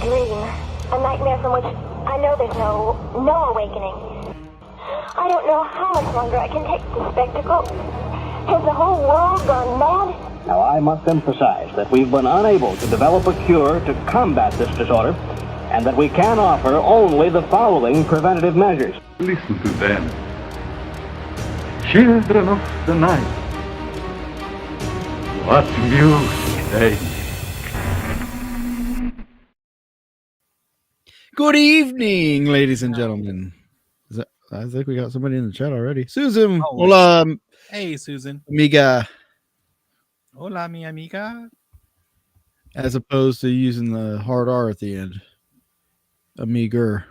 dream. A nightmare from which I know there's no awakening. I don't know how much longer I can take the spectacle. Has the whole world gone mad? Now, I must emphasize that we've been unable to develop a cure to combat this disorder, and that we can offer only the following preventative measures. Listen to them. Children of the night. What music they make. Good evening, ladies and gentlemen. I think we got somebody in the chat already. Susan, hola, hey Susan, amiga. Hola, mi amiga. As opposed to using the hard R at the end, amiger.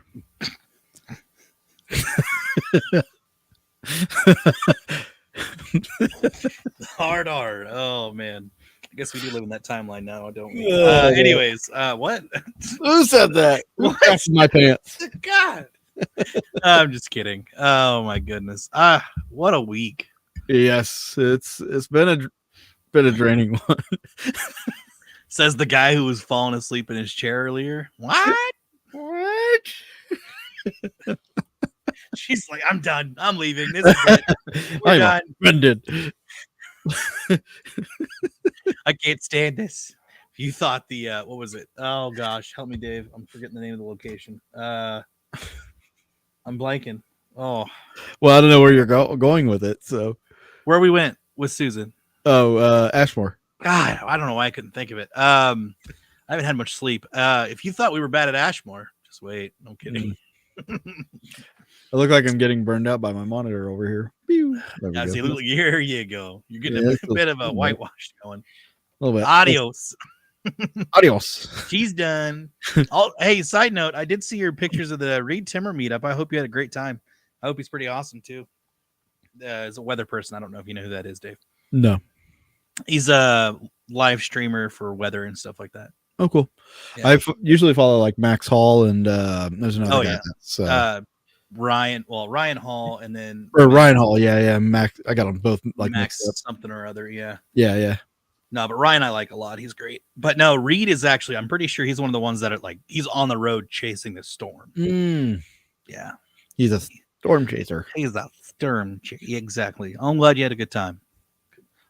Hard R. Oh man, I guess we do live in that timeline now, don't we? Anyways, what? Who said that? Who crashed my pants? God. I'm just kidding. Oh my goodness. What a week. Yes, it's been a draining one. Says the guy who was falling asleep in his chair earlier. What? She's like, I'm done. I'm leaving. This is it. We're done. Offended. I can't stand this. If you thought the what was it? Oh gosh, help me, Dave. I'm forgetting the name of the location. I'm blanking. Oh, well, I don't know where you're going with it. So, where we went with Susan? Oh, Ashmore. God, I don't know why I couldn't think of it. I haven't had much sleep. If you thought we were bad at Ashmore, just wait. No kidding. I look like I'm getting burned out by my monitor over here. Yeah, see, look, here you go. You're getting a bit of a whitewash going. A little bit. Adios. Adios. She's done. Hey, side note, I did see your pictures of the Reed Timmer meetup. I hope you had a great time. I hope he's pretty awesome too. As a weather person, I don't know if you know who that is, Dave. No. He's a live streamer for weather and stuff like that. Oh, cool. Yeah. I usually follow like Max Hall and there's another guy. Yeah. So. Ryan Hall, and then Ryan Hall, yeah, Max. I got them both like Max something or other, yeah. No, but Ryan I like a lot. He's great. But no, Reed is actually, I'm pretty sure he's one of the ones that are like, he's on the road chasing the storm. Yeah, he's a storm chaser. He's a storm chaser. Exactly. I'm glad you had a good time.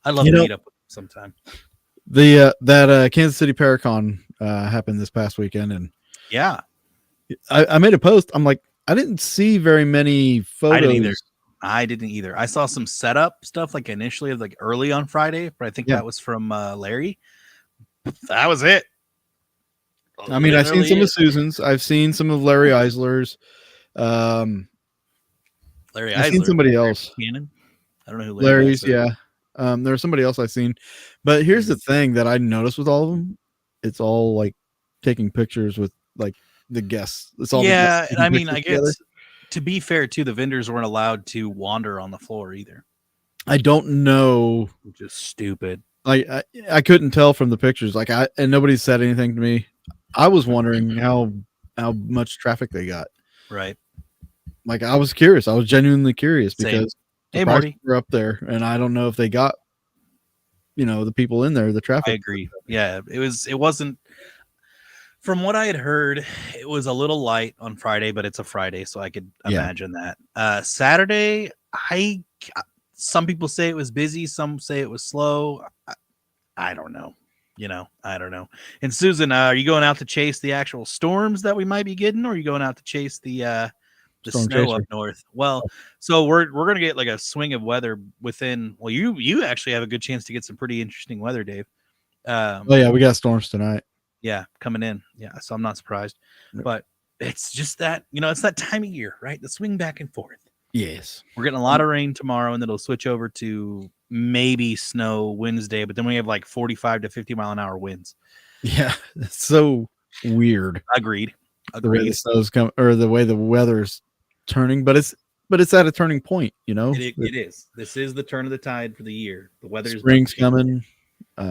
I'd love to meet up with him sometime. That Kansas City Paracon happened this past weekend, and yeah, I made a post. I'm like, I didn't see very many photos. I didn't either. I saw some setup stuff like initially, like early on Friday, but I think that was from Larry. That was it. I mean, I've seen some of Susan's. I've seen some of Larry Eisler's. Larry Eisler. I've seen somebody else. I don't know who Larry's. Yeah. There was somebody else I've seen. But here's the thing that I noticed with all of them. It's all like taking pictures with like the guests. It's all and I mean, I guess to be fair too, the vendors weren't allowed to wander on the floor either. I don't know, which is stupid. I couldn't tell from the pictures. Like and nobody said anything to me. I was wondering how much traffic they got. Right. Like I was curious. I was genuinely curious because hey Marty, we're up there, and I don't know if they got the people in there, the traffic. I agree. Yeah, it wasn't. From what I had heard, it was a little light on Friday, but it's a Friday, so I could imagine that. Saturday, some people say it was busy, some say it was slow. I don't know. I don't know. And Susan, are you going out to chase the actual storms that we might be getting, or are you going out to chase the snow up north? Well, so we're gonna get like a swing of weather within. Well, you actually have a good chance to get some pretty interesting weather, Dave. We got storms tonight. Yeah, coming in. Yeah, so I'm not surprised. But it's just that, it's that time of year, right? The swing back and forth. Yes. We're getting a lot of rain tomorrow, and it'll switch over to maybe snow Wednesday, but then we have like 45 to 50 mile an hour winds. Yeah, it's so weird. Agreed. The way the snow's coming, or the way the weather's turning, but it's at a turning point, It is. This is the turn of the tide for the year. The weather's spring's coming.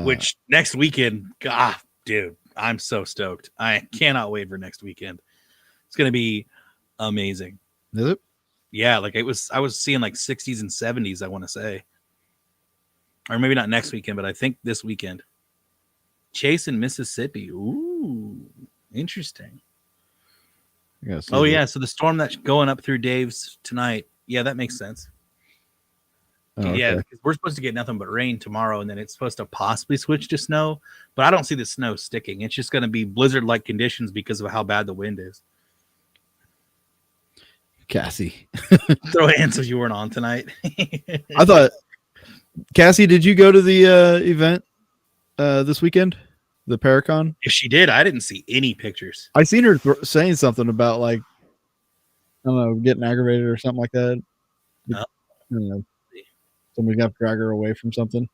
Which next weekend, God, dude. I'm so stoked. I cannot wait for next weekend. It's going to be amazing. Is it? Yeah, like I was seeing like 60s and 70s, I want to say. Or maybe not next weekend, but I think this weekend. Chase in Mississippi. Ooh. Interesting. I gotta see Oh this. yeah, so the storm that's going up through Dave's tonight. Yeah, that makes sense. Oh, Yeah, okay. because we're supposed to get nothing but rain tomorrow, and then it's supposed to possibly switch to snow. But I don't see the snow sticking. It's just going to be blizzard-like conditions because of how bad the wind is. Cassie. Throw hands if you weren't on tonight. I thought, Cassie, did you go to the event this weekend? The Paracon? If she did, I didn't see any pictures. I seen her saying something about like, I don't know, getting aggravated or something like that. Oh. I don't know. Somebody's got to drag her away from something.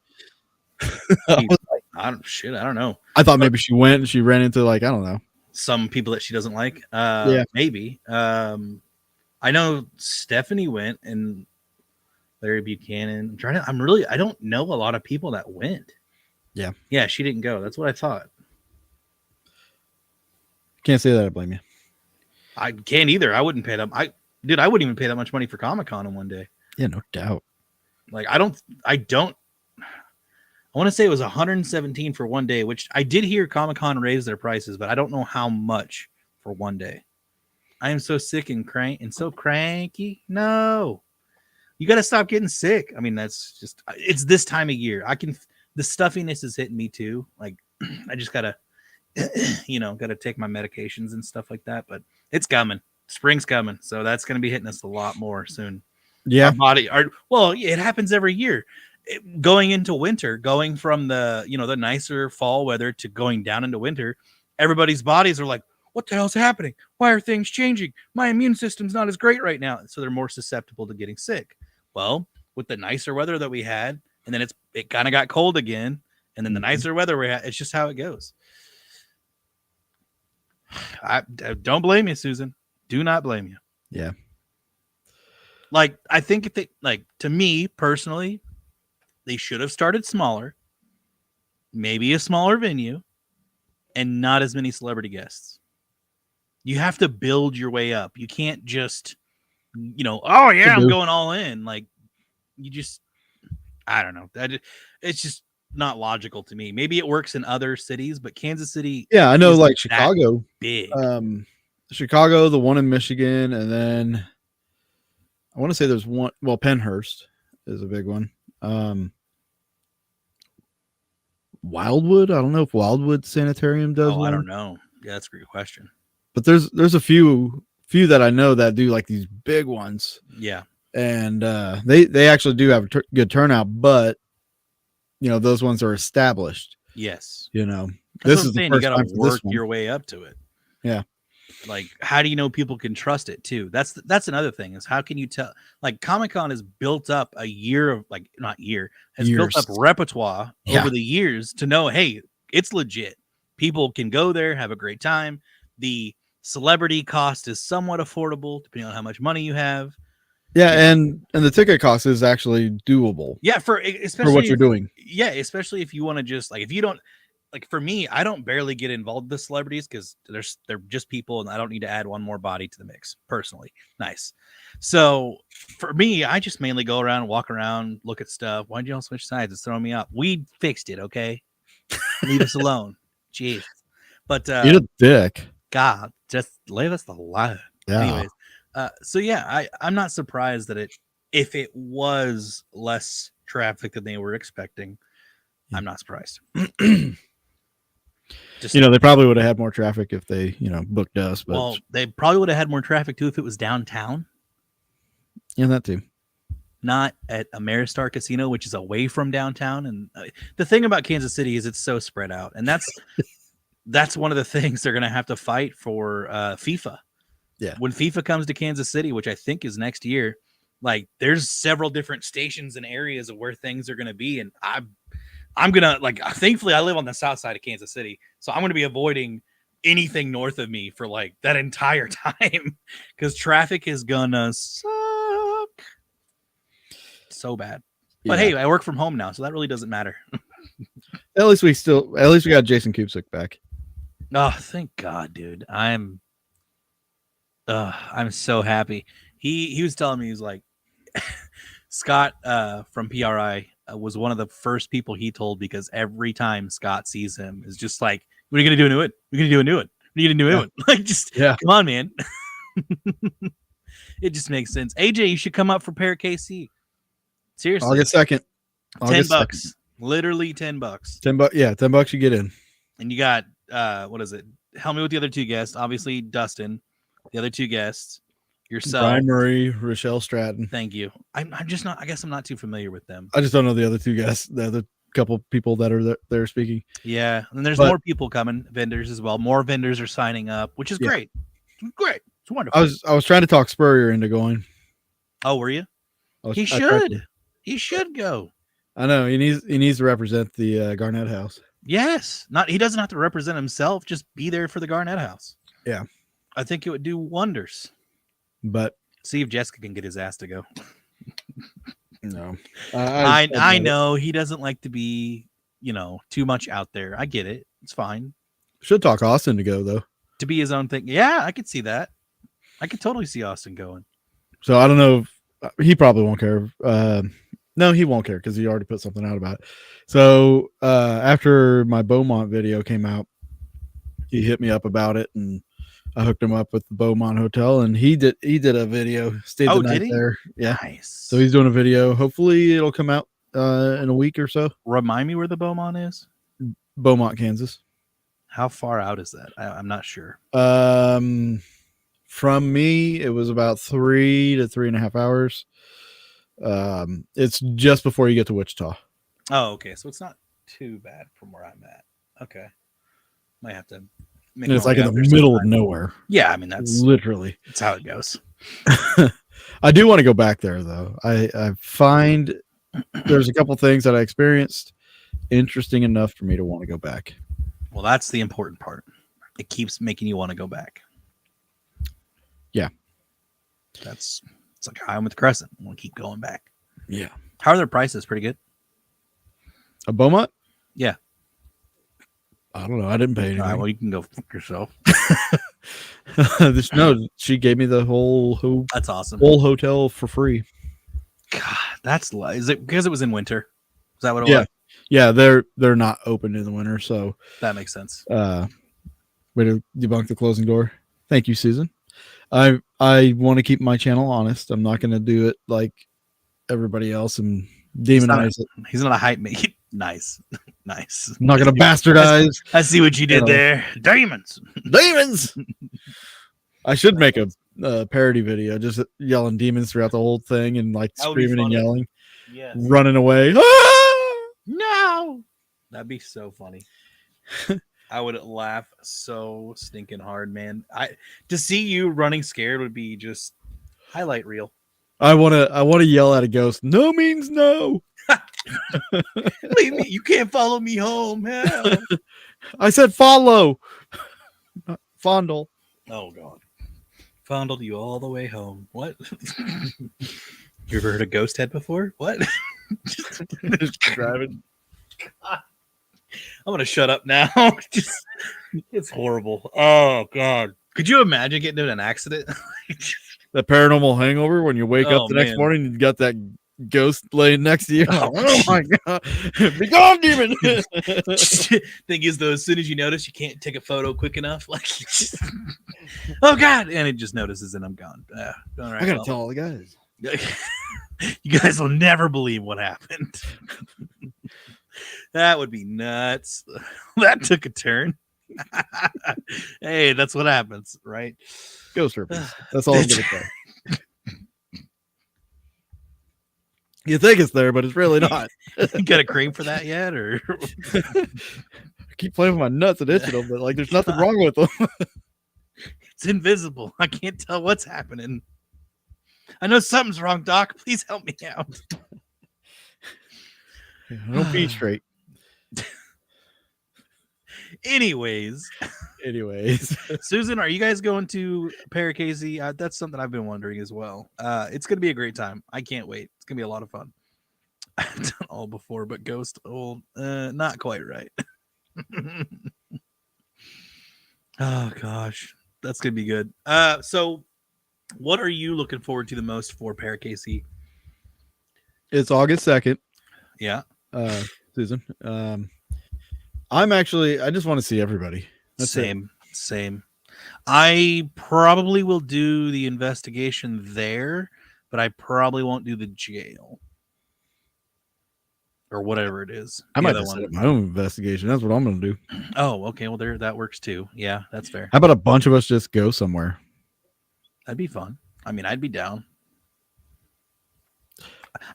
I don't know. I thought maybe she went and she ran into like, I don't know. Some people that she doesn't like. Yeah. Maybe. I know Stephanie went and Larry Buchanan. I don't know a lot of people that went. Yeah. Yeah, she didn't go. That's what I thought. Can't say that I blame you. I can't either. I wouldn't pay that. I wouldn't even pay that much money for Comic-Con in one day. Yeah, no doubt. Like I want to say it was 117 for one day, which I did hear Comic-Con raise their prices, but I don't know how much for one day. I am so sick and so cranky. No, you got to stop getting sick. I mean, that's just, it's this time of year. The stuffiness is hitting me too. Like I just gotta, gotta take my medications and stuff like that, but it's coming. Spring's coming. So that's going to be hitting us a lot more soon. Yeah. It happens every year. Going into winter, going from the nicer fall weather to going down into winter, everybody's bodies are like, what the hell's happening? Why are things changing? My immune system's not as great right now. So they're more susceptible to getting sick. Well, with the nicer weather that we had, and then it kind of got cold again, and then the nicer weather we had, it's just how it goes. I don't blame you, Susan. Do not blame you. Yeah. Like, I think to me personally, they should have started smaller, maybe a smaller venue, and not as many celebrity guests. You have to build your way up. You can't just, I'm going all in. Like, you just, I don't know. It's just not logical to me. Maybe it works in other cities, but Kansas City. Yeah, I know, like Chicago. Big. Chicago, the one in Michigan, and then I want to say there's one. Well, Pennhurst is a big one. Wildwood. I don't know if Wildwood Sanitarium does. I don't know. Yeah, that's a great question. But there's a few that I know that do like these big ones. Yeah, and they actually do have a good turnout, but those ones are established. Yes, this is the first you got time to for work this one. your way up to it. Yeah. Like, how do you know people can trust it too? That's another thing, is how can you tell? Like, Comic-Con has built up a year of built up repertoire over the years to know, hey, it's legit. People can go there, have a great time. The celebrity cost is somewhat affordable depending on how much money you have. Yeah, and the ticket cost is actually doable. Yeah, especially for what you're doing. Yeah, especially if you want to just if you don't. Like, for me, I don't barely get involved with celebrities because they're just people, and I don't need to add one more body to the mix. Personally, nice. So for me, I just mainly go around, walk around, look at stuff. Why'd you all switch sides? It's throwing me off. We fixed it, okay? Leave us alone, jeez. But you're a dick. God, just leave us alone. Yeah. Anyways, so yeah, I'm not surprised that if it was less traffic than they were expecting, I'm not surprised. They probably would have had more traffic if they, booked us. But well, they probably would have had more traffic too if it was downtown. Yeah, that too. Not at Ameristar Casino, which is away from downtown. And the thing about Kansas City is it's so spread out, and that's one of the things they're going to have to fight for FIFA. Yeah, when FIFA comes to Kansas City, which I think is next year, like there's several different stations and areas of where things are going to be, and I'm gonna thankfully I live on the south side of Kansas City, so I'm gonna be avoiding anything north of me for that entire time because traffic is gonna suck so bad. But hey, I work from home now, so that really doesn't matter. At least we got Jason Kupsik back. Oh, thank God, dude. I'm so happy. He was telling me, he was like, Scott from PRI was one of the first people he told, because every time Scott sees him is just like, what are you going to do a new one? We're going to do a new one. you a new one. Like, just Yeah. come on, man. It just makes sense. AJ, you should come up for Pair KC. Seriously, August 2nd. $10. Literally $10. $10. Yeah, $10 you get in. And you got what is it? Help me with the other two guests. Obviously, Dustin. The other two guests. Yourself. Brian Murray, Rochelle Stratton. Thank you. I'm just not. I guess I'm not too familiar with them. I just don't know the other two guests. The other couple people that are there speaking. Yeah, and there's more people coming. Vendors as well. More vendors are signing up, which is great. Great. It's wonderful. I was trying to talk Spurrier into going. Oh, were you? He should go. I know he needs to represent the Garnett House. Yes, he doesn't have to represent himself. Just be there for the Garnett House. Yeah, I think it would do wonders. But see if Jessica can get his ass to go. No, I know he doesn't like to be, too much out there. I get it. It's fine. Should talk Austin to go though. To be his own thing. Yeah, I could see that. I could totally see Austin going. So I don't know. He probably won't care. No, he won't care because he already put something out about it. So after my Beaumont video came out, he hit me up about it, and I hooked him up with the Beaumont Hotel, and he did a video. Stayed the night there. Yeah, nice. So he's doing a video. Hopefully, it'll come out in a week or so. Remind me where the Beaumont is. Beaumont, Kansas. How far out is that? I'm not sure. From me, it was about 3 to 3.5 hours. It's just before you get to Wichita. Oh, okay. So it's not too bad from where I'm at. Okay. Might have to make it's like in the middle of nowhere. Yeah, I mean that's how it goes. I do want to go back there though. I find there's a couple things that I experienced interesting enough for me to want to go back. Well, that's the important part. It keeps making you want to go back. Yeah. It's like I'm with Crescent. I want to keep going back. Yeah. How are their prices? Pretty good. A Beaumont? Yeah. I don't know. I didn't pay anything. All right, well, you can go fuck yourself. No, she gave me the whole that's awesome. Whole hotel for free. God, is it because it was in winter? Is that what it was? Yeah, they're not open in the winter, so that makes sense. Way to debunk the closing door. Thank you, Susan. I want to keep my channel honest. I'm not going to do it like everybody else and demonize it. He's not a hype man. Nice. I'm not going to bastardize. I see what you did there. Demons. I should make a parody video, just yelling demons throughout the whole thing and like screaming and yelling, running away. No, that'd be so funny. I would laugh so stinking hard, man. To see you running scared would be just highlight reel. I want to yell at a ghost. No means no. Leave me. You can't follow me home. Hell. I said follow. Fondle. Oh God. Fondled you all the way home. What? You ever heard of ghost head before? What? Just driving. God. I'm gonna shut up now. It's horrible. Oh God. Could you imagine getting in an accident? The paranormal hangover when you wake up the next morning and you got that ghost laying next to you. Oh my God. Be gone, demon. Thing is though, as soon as you notice you can't take a photo quick enough, like oh God, and it just notices and I'm gone. All right, I gotta tell all the guys. You guys will never believe what happened. That would be nuts. That took a turn. Hey, that's what happens, right? Ghost herpes. That's all I'm gonna say. You think it's there, but it's really not. You got a cream for that yet, or I keep playing with my nuts and itching them, but like there's nothing wrong with them. It's invisible. I can't tell what's happening. I know something's wrong, Doc. Please help me out. Don't be straight. Anyways, Susan, are you guys going to Paracasey? That's something I've been wondering as well. It's going to be a great time. I can't wait. It's going to be a lot of fun. I've done all before, but Ghost, not quite right. Oh gosh, that's going to be good. So what are you looking forward to the most for Paracasey? It's August 2nd. Yeah. Susan. I just want to see everybody. That's Same. Same. I probably will do the investigation there, but I probably won't do the jail or whatever it is. I The might other just set one. up my own investigation. That's what I'm going to do. Oh, okay. Well, there that works too. Yeah, that's fair. How about a bunch of us just go somewhere? That'd be fun. I mean, I'd be down.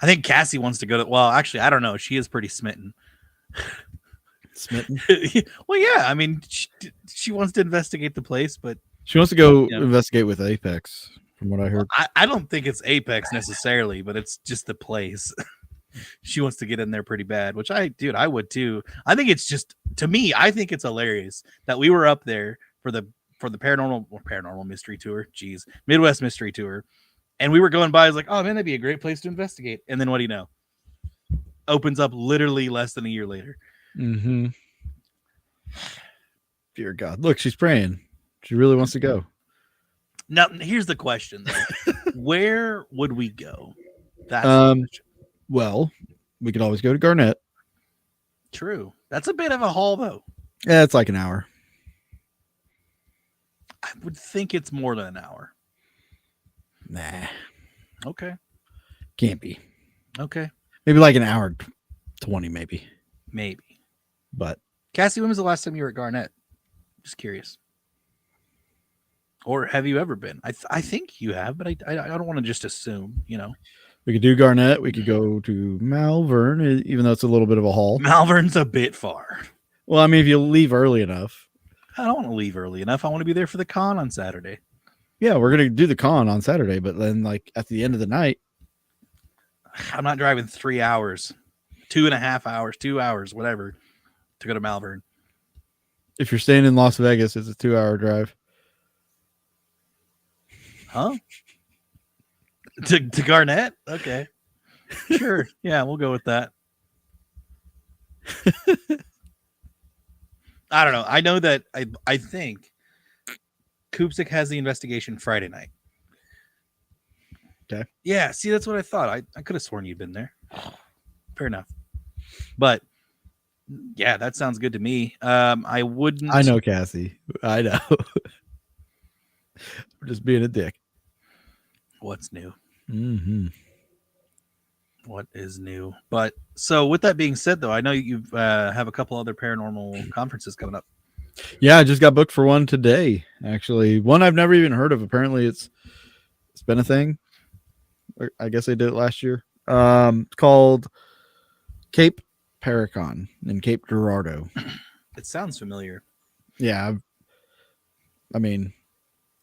I think Cassie wants to go to. Well, actually, I don't know. She is pretty smitten. Smitten. Well, yeah. I mean, she wants to investigate the place, but She wants to go Yeah. investigate with Apex, from what I heard. I don't think it's Apex necessarily, but it's just the place. She wants to get in there pretty bad, which I would too. I think it's just, to me, I think it's hilarious that we were up there for the paranormal mystery tour. Jeez, Midwest mystery tour. And we were going by, I was like, oh man, that'd be a great place to investigate. And then what do you know? Opens up literally less than a year later. Mm-hmm. Dear God. Look, she's praying. She really wants to go. Now, here's the question though. Where would we go? That's the Um, question. Well, we could always go to Garnett. True. That's a bit of a haul though. Yeah, it's like an hour. I would think it's more than an hour. Nah, Okay. can't be. Okay. Maybe like an hour 20, maybe. Maybe. But Cassie, when was the last time you were at Garnett? Just curious. Or have you ever been? I think you have, but I don't want to just assume, you know. we could do Garnett. We could go to Malvern, even though it's a little bit of a haul. Malvern's a bit far. Well, I mean, if you leave early enough. I don't want to leave early enough. I want to be there for the con on Saturday. Yeah, we're going to do the con on Saturday, but then like at the end of the night. I'm not driving 3 hours, 2.5 hours, 2 hours, whatever, to go to Malvern. If you're staying in Las Vegas, it's a 2-hour drive. Huh? To Garnett? Okay. Sure. Yeah, we'll go with that. I don't know. I know that I think Koopsik has the investigation Friday night. Okay. Yeah, see, that's what I thought. I could have sworn you'd been there. Fair enough. But yeah, that sounds good to me. I wouldn't. I know, Cassie. I know. I'm just being a dick. What's new? Mm-hmm. What is new? But so with that being said, though, I know you have a couple other paranormal conferences coming up. Yeah, I just got booked for one today. Actually, one I've never even heard of. Apparently, it's been a thing. I guess they did it last year. It's called Cape Paracon in Cape Girardeau. It sounds familiar. Yeah, I mean,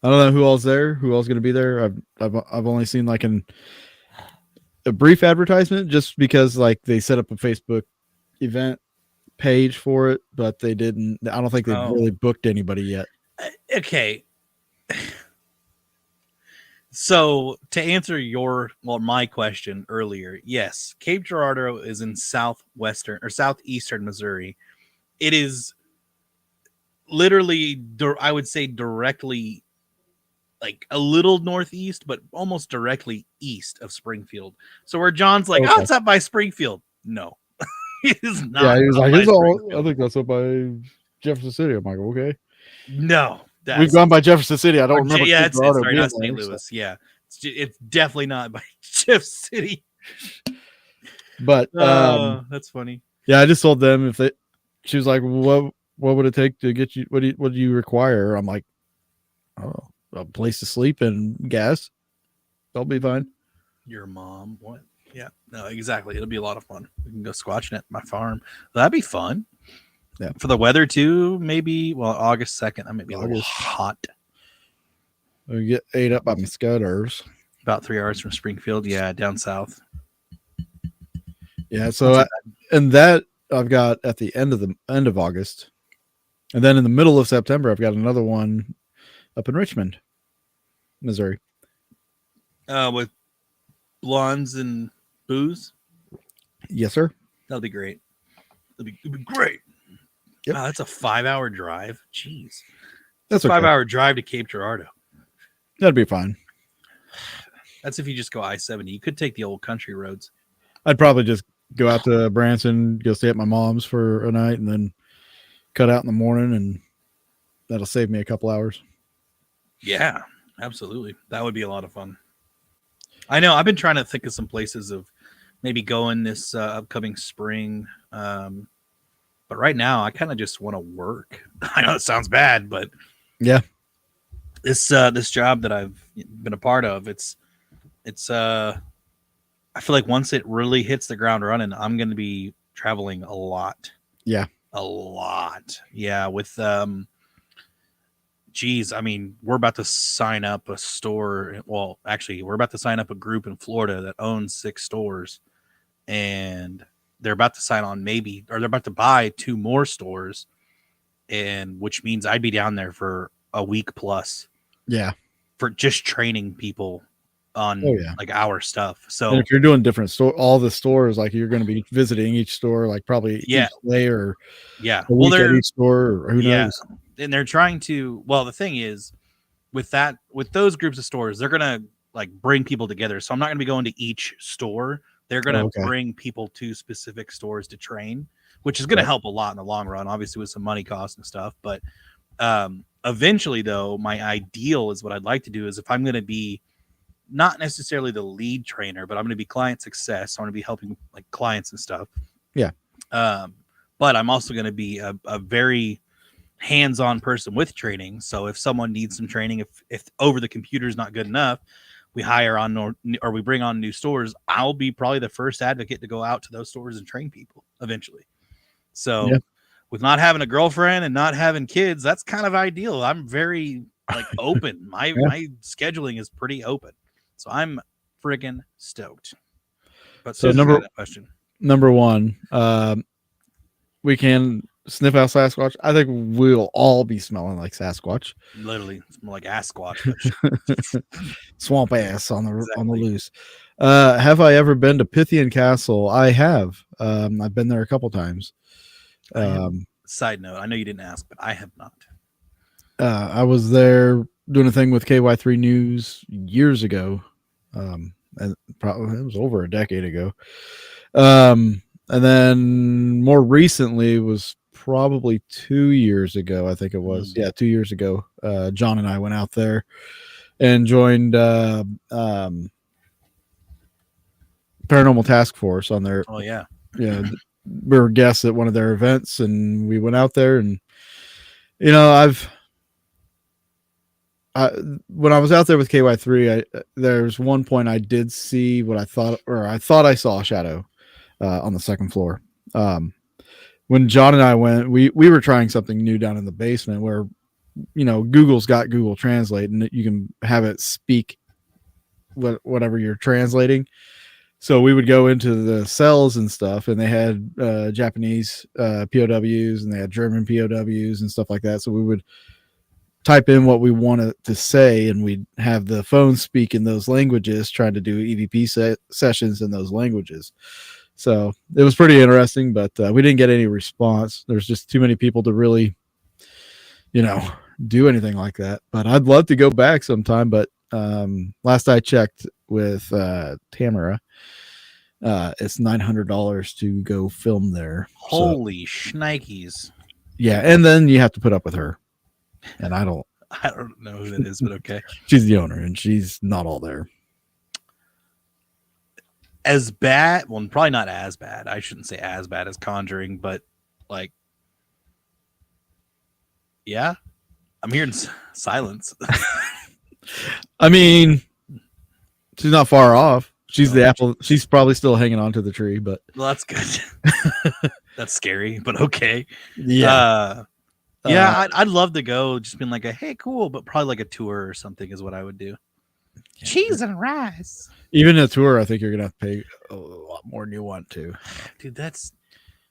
I don't know who all's there. Who all's going to be there? I've only seen like a brief advertisement, just because like they set up a Facebook event page for it, but they didn't. I don't think they've really booked anybody yet. Okay. So to answer my question earlier, yes, Cape Girardeau is in southwestern or southeastern Missouri. It is literally, I would say, directly, like a little northeast, but almost directly east of Springfield. So where John's like, Okay. oh, it's up by Springfield. No, it is not. Yeah, he was up like, by "It's all." I Springfield. think that's up by Jefferson City. I'm like, okay. No, We've gone by Jefferson City. I don't remember. Yeah, Cape it's Girardeau sorry, being not St. there, Louis. Yeah, it's definitely not by Jeff City. But That's funny. yeah, I just told them if they. She was like, "What would it take to get you? What do you require?" I'm like, "Oh, a place to sleep and gas. They'll be fine." Your mom, what? Yeah, no, exactly. It'll be a lot of fun. We can go squatching at my farm. That'd be fun. Yeah. For the weather too, maybe. Well, August 2nd. That might be a little August. hot. We get ate up by mosquitoes. About 3 hours from Springfield. Yeah, down south. Yeah. So and that I've got at the end of August, and then in the middle of September, I've got another one up in Richmond, Missouri. With blondes and booze. Yes, sir. That'll be great. It'll be great. Yep. Wow, that's a 5-hour drive. Jeez. That's a okay. 5-hour drive to Cape Girardeau. That'd be fine. That's if you just go I-70. You could take the old country roads. I'd probably just go out to Branson, go stay at my mom's for a night, and then cut out in the morning and that'll save me a couple hours. Yeah, absolutely. That would be a lot of fun. I know. I've been trying to think of some places of maybe going this upcoming spring. But right now, I kind of just want to work. I know it sounds bad, but Yeah. this job that I've been a part of, it's I feel like once it really hits the ground running, I'm going to be traveling a lot. Yeah. A lot. Yeah. With, geez, I mean, we're about to sign up a store. Well, actually, we're about to sign up a group in Florida that owns 6 stores, and they're about to sign on they're about to buy 2 more stores, and which means I'd be down there for a week plus. Yeah. For just training people on like our stuff. So and if you're doing different all the stores, like you're going to be visiting each store, like probably each day or a week at each store, or who knows. And they're trying to. Well, the thing is, with those groups of stores, they're gonna like bring people together. So I'm not gonna be going to each store. They're gonna bring people to specific stores to train, which is gonna help a lot in the long run. Obviously, with some money costs and stuff, but eventually, though, my ideal is what I'd like to do is if I'm going to be not necessarily the lead trainer, but I'm going to be client success. So I'm going to be helping like clients and stuff. Yeah. But I'm also going to be a very hands-on person with training. So if someone needs some training, if over the computer is not good enough, we hire on or we bring on new stores. I'll be probably the first advocate to go out to those stores and train people eventually. So. Yeah. With not having a girlfriend and not having kids, that's kind of ideal. I'm very like open. My scheduling is pretty open, so I'm friggin' stoked. But so number one, we can sniff out Sasquatch. I think we'll all be smelling like Sasquatch. Literally, smell like ass squatch. Swamp ass on the loose. Have I ever been to Pythian Castle? I have. I've been there a couple times. Side note, I know you didn't ask, but I have not. I was there doing a thing with KY3 News years ago. And probably it was over a decade ago. And then more recently was probably 2 years ago. I think it was. Yeah, 2 years ago. John and I went out there and joined Paranormal Task Force on their. Oh yeah. Yeah. We were guests at one of their events, and we went out there, and you know, when I was out there with KY3, there's one point I did see what I thought I saw a shadow on the second floor. When John and I went, we were trying something new down in the basement where, you know, Google's got Google Translate, and you can have it speak whatever you're translating. So we would go into the cells and stuff, and they had Japanese POWs, and they had German POWs and stuff like that. So we would type in what we wanted to say, and we'd have the phone speak in those languages, trying to do EVP sessions in those languages. So it was pretty interesting, but we didn't get any response. There's just too many people to really, you know, do anything like that. But I'd love to go back sometime. But last I checked with Tamara, it's $900 to go film there. Holy shnikes. Yeah, and then you have to put up with her. And I don't know who that is, but okay. She's the owner, and she's not all there. As bad, well, probably not as bad. I shouldn't say as bad as Conjuring, but like, yeah, I'm hearing silence. I mean, she's not far off. She's the apple. She's probably still hanging on to the tree, but well, that's good. That's scary, but okay. Yeah. Yeah, I'd love to go. Just being like hey, cool, but probably like a tour or something is what I would do. Yeah. Cheese and rice. Even a tour, I think you're gonna have to pay a lot more than you want to. Dude,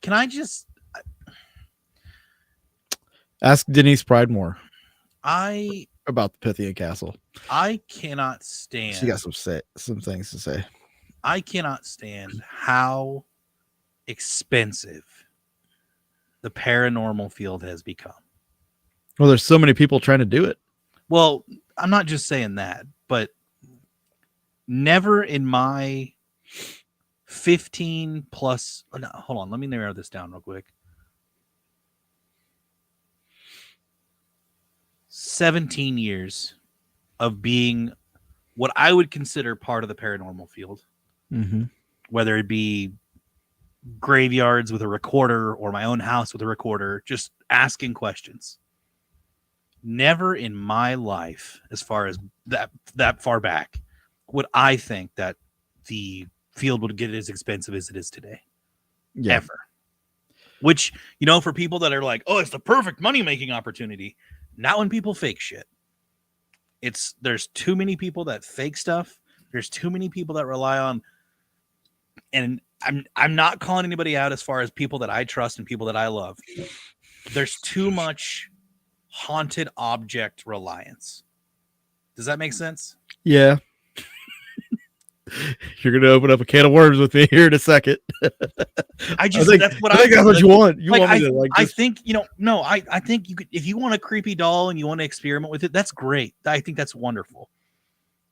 can I just ask Denise Pridemore? About the Pythian Castle. I cannot stand. She got some things to say. I cannot stand how expensive the paranormal field has become. Well, there's so many people trying to do it. Well, I'm not just saying that, but never in my 15 plus. No, hold on, let me narrow this down real quick. 17 years of being what I would consider part of the paranormal field, whether it be graveyards with a recorder or my own house with a recorder, just asking questions. Never in my life, as far as that far back, would I think that the field would get as expensive as it is today. Yeah. Ever. Which, for people that are like, oh, it's the perfect money-making opportunity. Not when people fake shit. There's too many people that fake stuff. There's too many people that rely on, and I'm not calling anybody out as far as people that I trust and people that I love. There's too much haunted object reliance. Does that make sense? Yeah. You're going to open up a can of worms with me here in a second. I think that's what you want. You want me to I think, no, I think you could, if you want a creepy doll and you want to experiment with it, that's great. I think that's wonderful.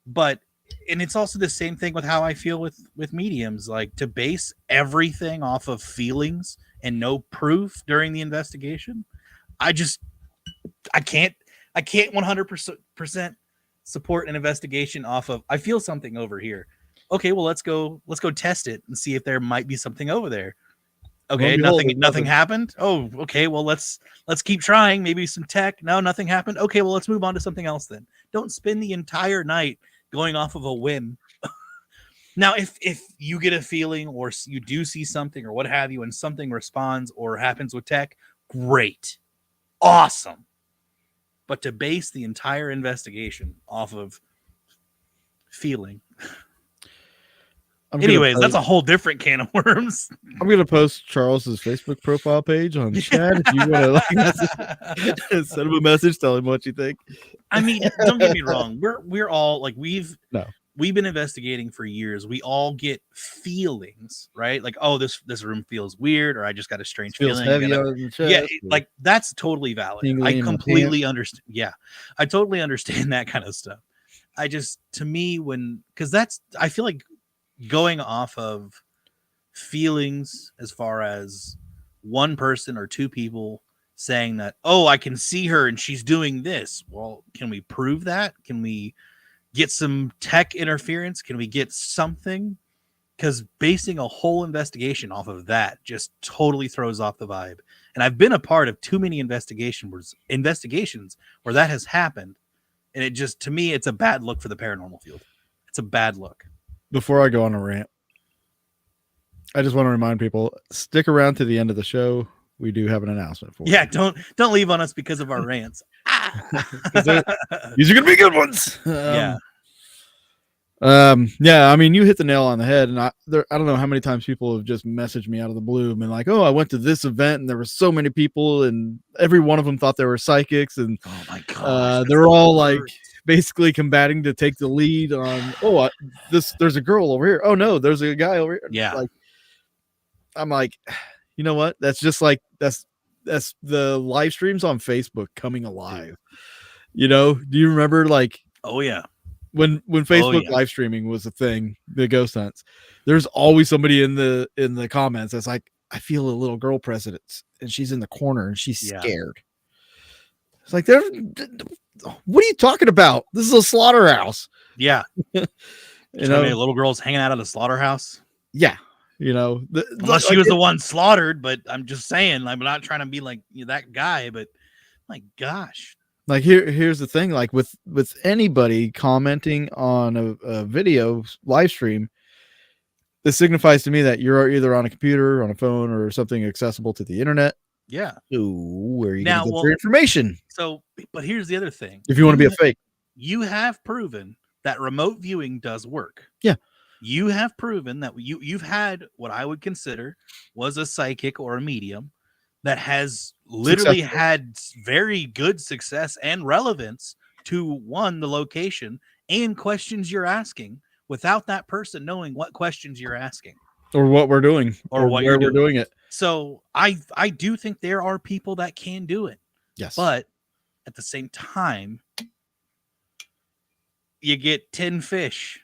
But, and it's also the same thing with how I feel with mediums, like to base everything off of feelings and no proof during the investigation. I can't 100% support an investigation off of, I feel something over here. Okay, well, let's go test it and see if there might be something over there. Okay, nothing happened. Oh, okay, well, let's keep trying. Maybe some tech. No, nothing happened. Okay, well, let's move on to something else then. Don't spend the entire night going off of a whim. Now, if you get a feeling or you do see something or what have you, and something responds or happens with tech, great. Awesome. But to base the entire investigation off of feeling. Anyways, that's a whole different can of worms. I'm going to post Charles's Facebook profile page on chat if you want to send him a message, tell him what you think. I mean, don't get me wrong. We're all like, we've been investigating for years. We all get feelings, right? Like, oh, this room feels weird, or I just got a strange feeling. Heavy on the chest, yeah, like that's totally valid. I completely understand. Yeah, I totally understand that kind of stuff. I just, to me, because I feel like going off of feelings as far as one person or two people saying that, oh, I can see her and she's doing this. Well, can we prove that? Can we get some tech interference? Can we get something? Because basing a whole investigation off of that just totally throws off the vibe. And I've been a part of too many investigations where that has happened. And it just, to me, it's a bad look for the paranormal field. It's a bad look. Before I go on a rant, I just want to remind people, stick around to the end of the show. We do have an announcement for you. Yeah, don't leave on us because of our rants. These are going to be good ones. Yeah. Yeah, I mean, you hit the nail on the head, and I don't know how many times people have just messaged me out of the blue and been like, oh, I went to this event and there were so many people and every one of them thought they were psychics, and oh my god, they're all like basically combating to take the lead on, oh, there's a girl over here, oh no, there's a guy over here. Yeah, like, I'm like, you know what, that's just like that's the live streams on Facebook coming alive. Do you remember, like, oh yeah, when Facebook live streaming was a thing, the ghost hunts, there's always somebody in the comments that's like, I feel a little girl presence and she's in the corner and she's scared. It's like, what are you talking about? This is a slaughterhouse. Yeah. Little girls hanging out of the slaughterhouse. Yeah. Unless she was the one slaughtered, but I'm just saying, I'm not trying to be like that guy, but my gosh. Like, here's the thing, like with anybody commenting on a video live stream, this signifies to me that you're either on a computer, on a phone, or something accessible to the internet. Yeah. So where are you going to get your information? So, but here's the other thing. If you want to be a fake, you have proven that remote viewing does work. Yeah. You have proven that you've had what I would consider was a psychic or a medium that has literally had very good success and relevance to, one, the location and questions you're asking without that person knowing what questions you're asking or what we're doing or what you're doing it. So I do think there are people that can do it. Yes. But at the same time, you get 10 fish.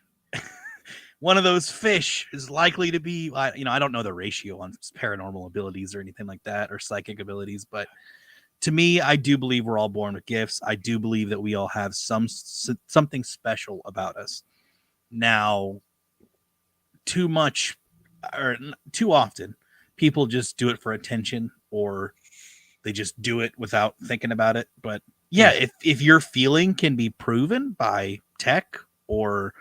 One of those fish is likely to be, I don't know the ratio on paranormal abilities or anything like that, or psychic abilities, but to me, I do believe we're all born with gifts. I do believe that we all have something special about us. Now, too much or too often, people just do it for attention, or they just do it without thinking about it. But yeah, if your feeling can be proven by tech or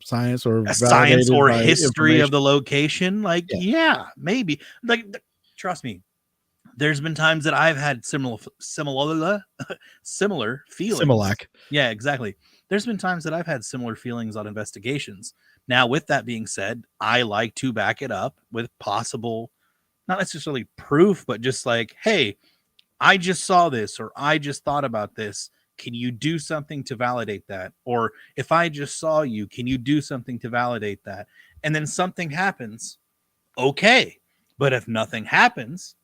Science or a science or validated by history of information. the location, like Yeah. maybe. Like, trust me, there's been times that I've had similar feelings. Similac. Yeah, exactly. There's been times that I've had similar feelings on investigations. Now, with that being said, I like to back it up with possible, not necessarily proof, but just like, hey, I just saw this, or I just thought about this. Can you do something to validate that? Or if I just saw you, can you do something to validate that? And then something happens. Okay. But if nothing happens,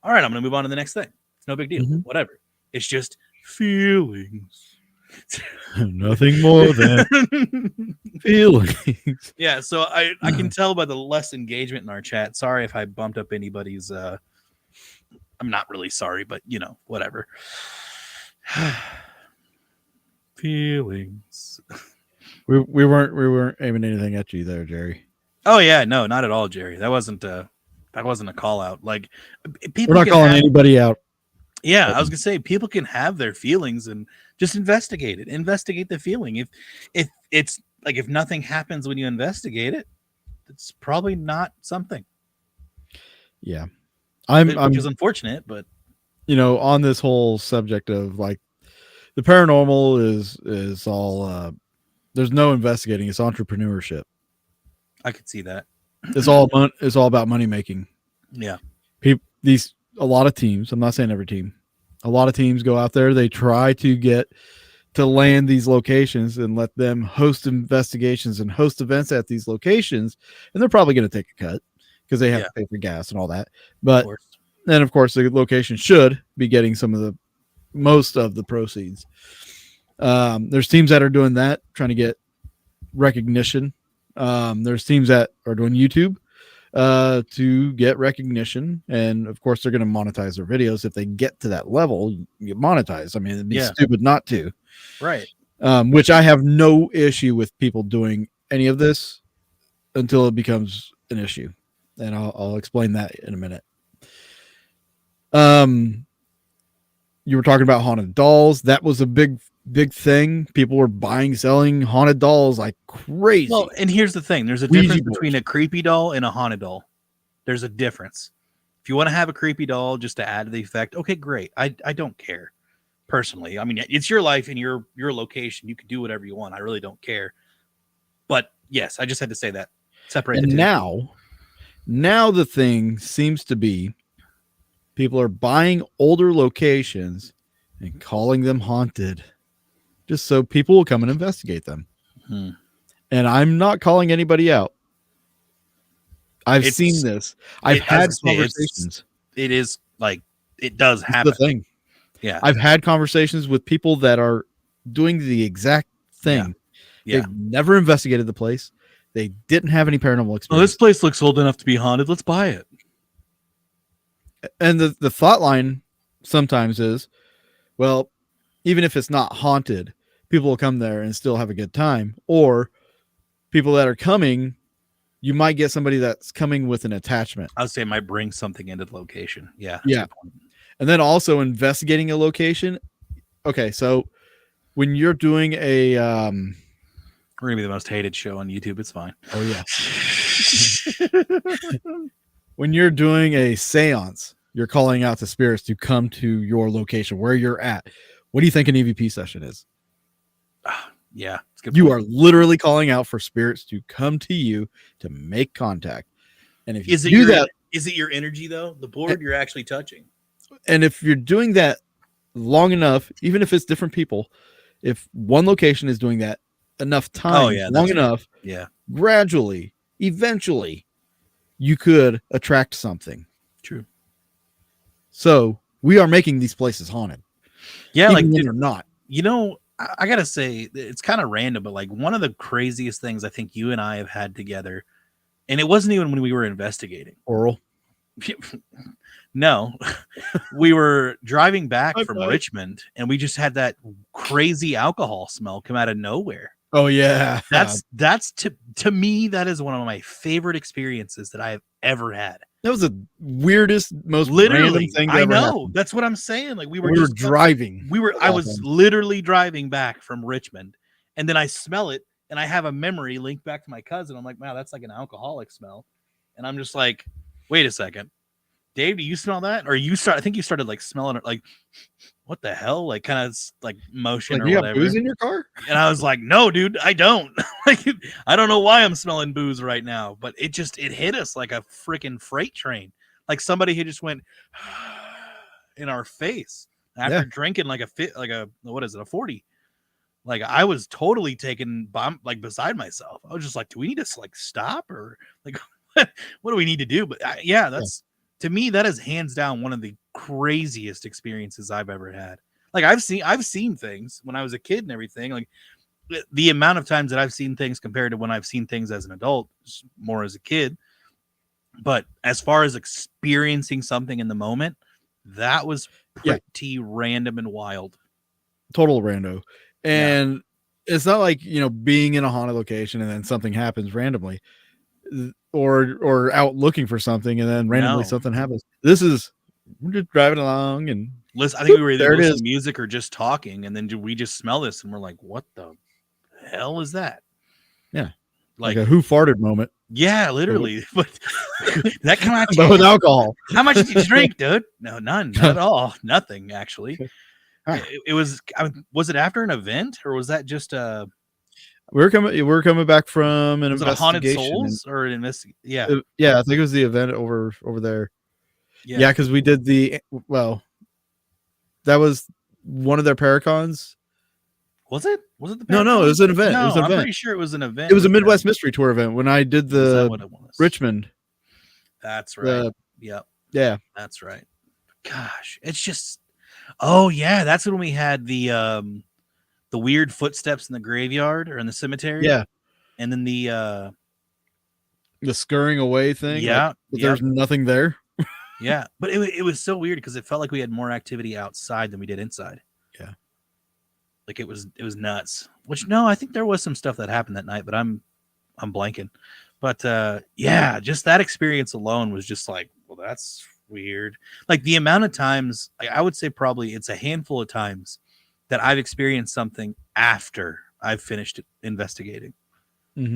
all right, I'm going to move on to the next thing. It's no big deal. Whatever. It's just feelings. Nothing more than feelings. Yeah, so I can tell by the less engagement in our chat. Sorry if I bumped up anybody's I'm not really sorry, but you know, whatever. Feelings. We weren't aiming anything at you there, Jerry. Oh yeah, no, not at all, Jerry. That wasn't a call out. Like, people We're not calling anybody out. Yeah, I was gonna say, people can have their feelings and just investigate it. Investigate the feeling. If it's like, if nothing happens when you investigate it, it's probably not something. Yeah, which is unfortunate, but you know, on this whole subject of like the paranormal is all there's no investigating. It's entrepreneurship. I could see that. It's all about money making. Yeah, a lot of teams, I'm not saying every team, a lot of teams go out there, they try to get to land these locations and let them host investigations and host events at these locations, and they're probably going to take a cut because they have to pay for gas and all that. But then, of course, the location should be getting most of the proceeds. There's teams that are doing that, trying to get recognition. There's teams that are doing YouTube to get recognition, and of course they're going to monetize their videos. If they get to that level, you monetize. I mean, it'd be stupid not to, right? Which I have no issue with people doing any of this until it becomes an issue, and I'll explain that in a minute. You were talking about haunted dolls. That was a big thing. People were selling haunted dolls like crazy. Well, and here's the thing. There's a difference between a creepy doll and a haunted doll. There's a difference. If you want to have a creepy doll just to add to the effect, okay, great. I don't care personally. I mean, it's your life and your location. You can do whatever you want. I really don't care. But yes, I just had to say that. Separate. And now the thing seems to be people are buying older locations and calling them haunted, just so people will come and investigate them. And I'm not calling anybody out. I've seen this. I've had conversations. It is like, it does happen. The thing. Yeah. I've had conversations with people that are doing the exact thing. Yeah. They've never investigated the place. They didn't have any paranormal experience. Oh, this place looks old enough to be haunted. Let's buy it. And the thought line sometimes is, well, even if it's not haunted, people will come there and still have a good time. Or people that are coming, you might get somebody that's coming with an attachment. I would say it might bring something into the location. Yeah. Yeah. And then also investigating a location. Okay. So when you're doing a, we're going to be the most hated show on YouTube. It's fine. Oh yeah. When you're doing a seance, you're calling out to spirits to come to your location where you're at. What do you think an EVP session is? Yeah. You are literally calling out for spirits to come to you to make contact. And if you do that, is it your energy though? The board you're actually touching. And if you're doing that long enough, even if it's different people, if one location is doing that enough time, long enough, gradually, eventually, you could attract something. True. So we are making these places haunted. Yeah, even like when they're not. You know, I gotta say, it's kind of random, but like one of the craziest things I think you and I have had together, and it wasn't even when we were investigating. Oral. No, we were driving back High from five. Richmond, and we just had that crazy alcohol smell come out of nowhere. Oh yeah. That's to me, that is one of my favorite experiences that I have ever had. That was the weirdest, most Literally, random thing. I Ever know. happened. That's what I'm saying. Like we were We were just driving. I was literally driving back from Richmond, and then I smell it, and I have a memory linked back to my cousin. I'm like, wow, that's like an alcoholic smell, and I'm just like, wait a second, Dave, do you smell that? Or I think you started like smelling it, like, what the hell, like kind of like motion Like, or you have whatever. booze in your car? And I was like, no, dude, I don't. Like, I don't know why I'm smelling booze right now, but it hit us like a freaking freight train. Like somebody who just went in our face after drinking like a what is it, a 40. Like I was totally taken like beside myself. I was just like, do we need to like stop or like what do we need to do? But that's to me, that is hands down one of the craziest experiences I've ever had. Like I've seen things when I was a kid and everything. Like the amount of times that I've seen things compared to when I've seen things as an adult, more as a kid. But as far as experiencing something in the moment, that was pretty random and wild. Total rando. And it's not like, being in a haunted location and then something happens randomly, or out looking for something and then randomly something happens. This is, we're just driving along and I think we were either listening to music or just talking, and then we just smell this and we're like, what the hell is that? Yeah. Like a who farted moment. Yeah, literally. But that come out but with alcohol. How much did you drink, dude? No, none. Not at all. Nothing, actually. It was it after an event, or was that just we're coming back from an investigation. Haunted Souls or an yeah, I think it was the event over there. Yeah, because we did that was one of their Paracons. Was it the Paracon? No, it was an event. No, it was an I'm event. pretty sure it was an event. It was a Midwest Mystery Tour event when I did the Richmond. That's right. Yep. Yeah. That's right. Gosh, it's just that's when we had the weird footsteps in the graveyard or in the cemetery. Yeah. And then the scurrying away thing. Yeah. But there's nothing there. Yeah. But it was so weird because it felt like we had more activity outside than we did inside. Yeah. Like it was nuts. Which I think there was some stuff that happened that night, but I'm blanking. But just that experience alone was just like, well, that's weird. Like the amount of times, I would say probably it's a handful of times that I've experienced something after I've finished investigating,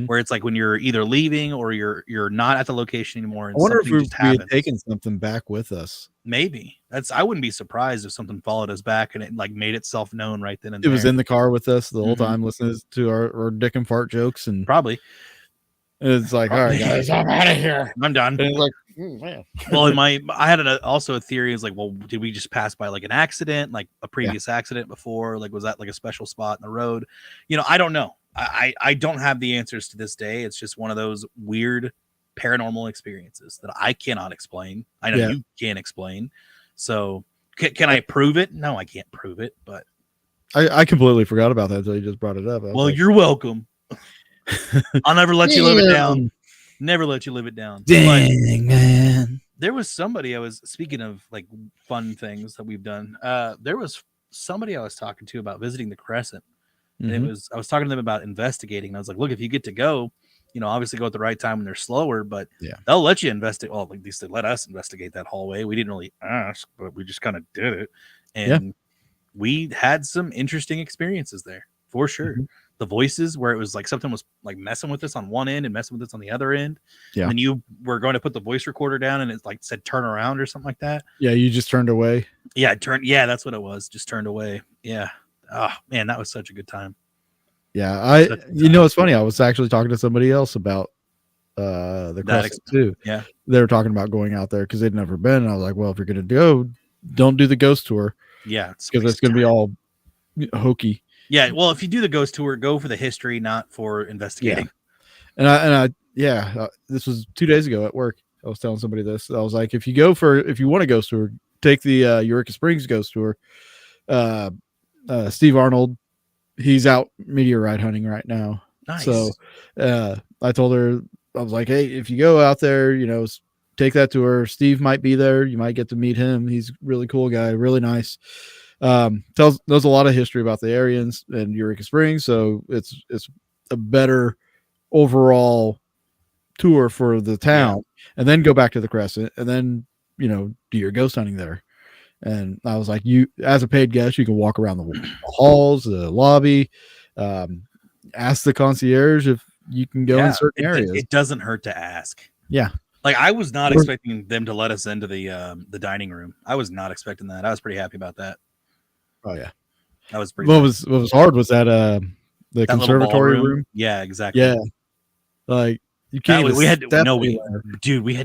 where it's like when you're either leaving or you're not at the location anymore. And I wonder if we had taken something back with us. Maybe I wouldn't be surprised if something followed us back and it like made itself known right then and there. It was in the car with us the whole time, listening to our dick and fart jokes, and probably. It's like, all right, guys, I'm out of here. I'm done. And it's like, man. Well, I had also a theory. Is like, well, did we just pass by like an accident, like a previous accident before? Like, was that like a special spot in the road? I don't know. I don't have the answers to this day. It's just one of those weird paranormal experiences that I cannot explain. I know you can't explain. So can I prove it? No, I can't prove it. But I completely forgot about that until you just brought it up. Well, you're welcome. I'll never let you live it down. Never let you live it down. Dang, man. There was somebody speaking of like fun things that we've done. There was somebody I was talking to about visiting the Crescent. And I was talking to them about investigating. And I was like, look, if you get to go, obviously go at the right time when they're slower, but they'll let you investigate. Well, at least they let us investigate that hallway. We didn't really ask, but we just kind of did it. And we had some interesting experiences there for sure. The voices where it was like something was like messing with us on one end and messing with us on the other end. Yeah. And you were going to put the voice recorder down and it like said turn around or something like that. Yeah, you just turned away. Yeah, that's what it was. Just turned away. Yeah. Oh man, that was such a good time. Yeah, it's funny. I was actually talking to somebody else about the Crescent too. Yeah. They were talking about going out there because they'd never been. And I was like, well, if you're gonna go, don't do the ghost tour. Yeah, because it's gonna be all hokey. Yeah, well, if you do the ghost tour, go for the history, not for investigating. Yeah. And this was 2 days ago at work. I was telling somebody this. I was like, if you want a ghost tour, take the Eureka Springs ghost tour. Steve Arnold, he's out meteorite hunting right now. Nice. So I told her, I was like, hey, if you go out there, take that to her. Steve might be there. You might get to meet him. He's a really cool guy, knows a lot of history about the area and Eureka Springs. So it's a better overall tour for the town, and then go back to the Crescent, and then do your ghost hunting there. And I was like, you as a paid guest, you can walk around the halls, the lobby, ask the concierge if you can go in certain areas. It doesn't hurt to ask. Yeah. Like I was not expecting them to let us into the dining room. I was not expecting that. I was pretty happy about that. Oh yeah. That was pretty what was hard was that the conservatory room. Yeah, exactly. Yeah. Like you can't we had to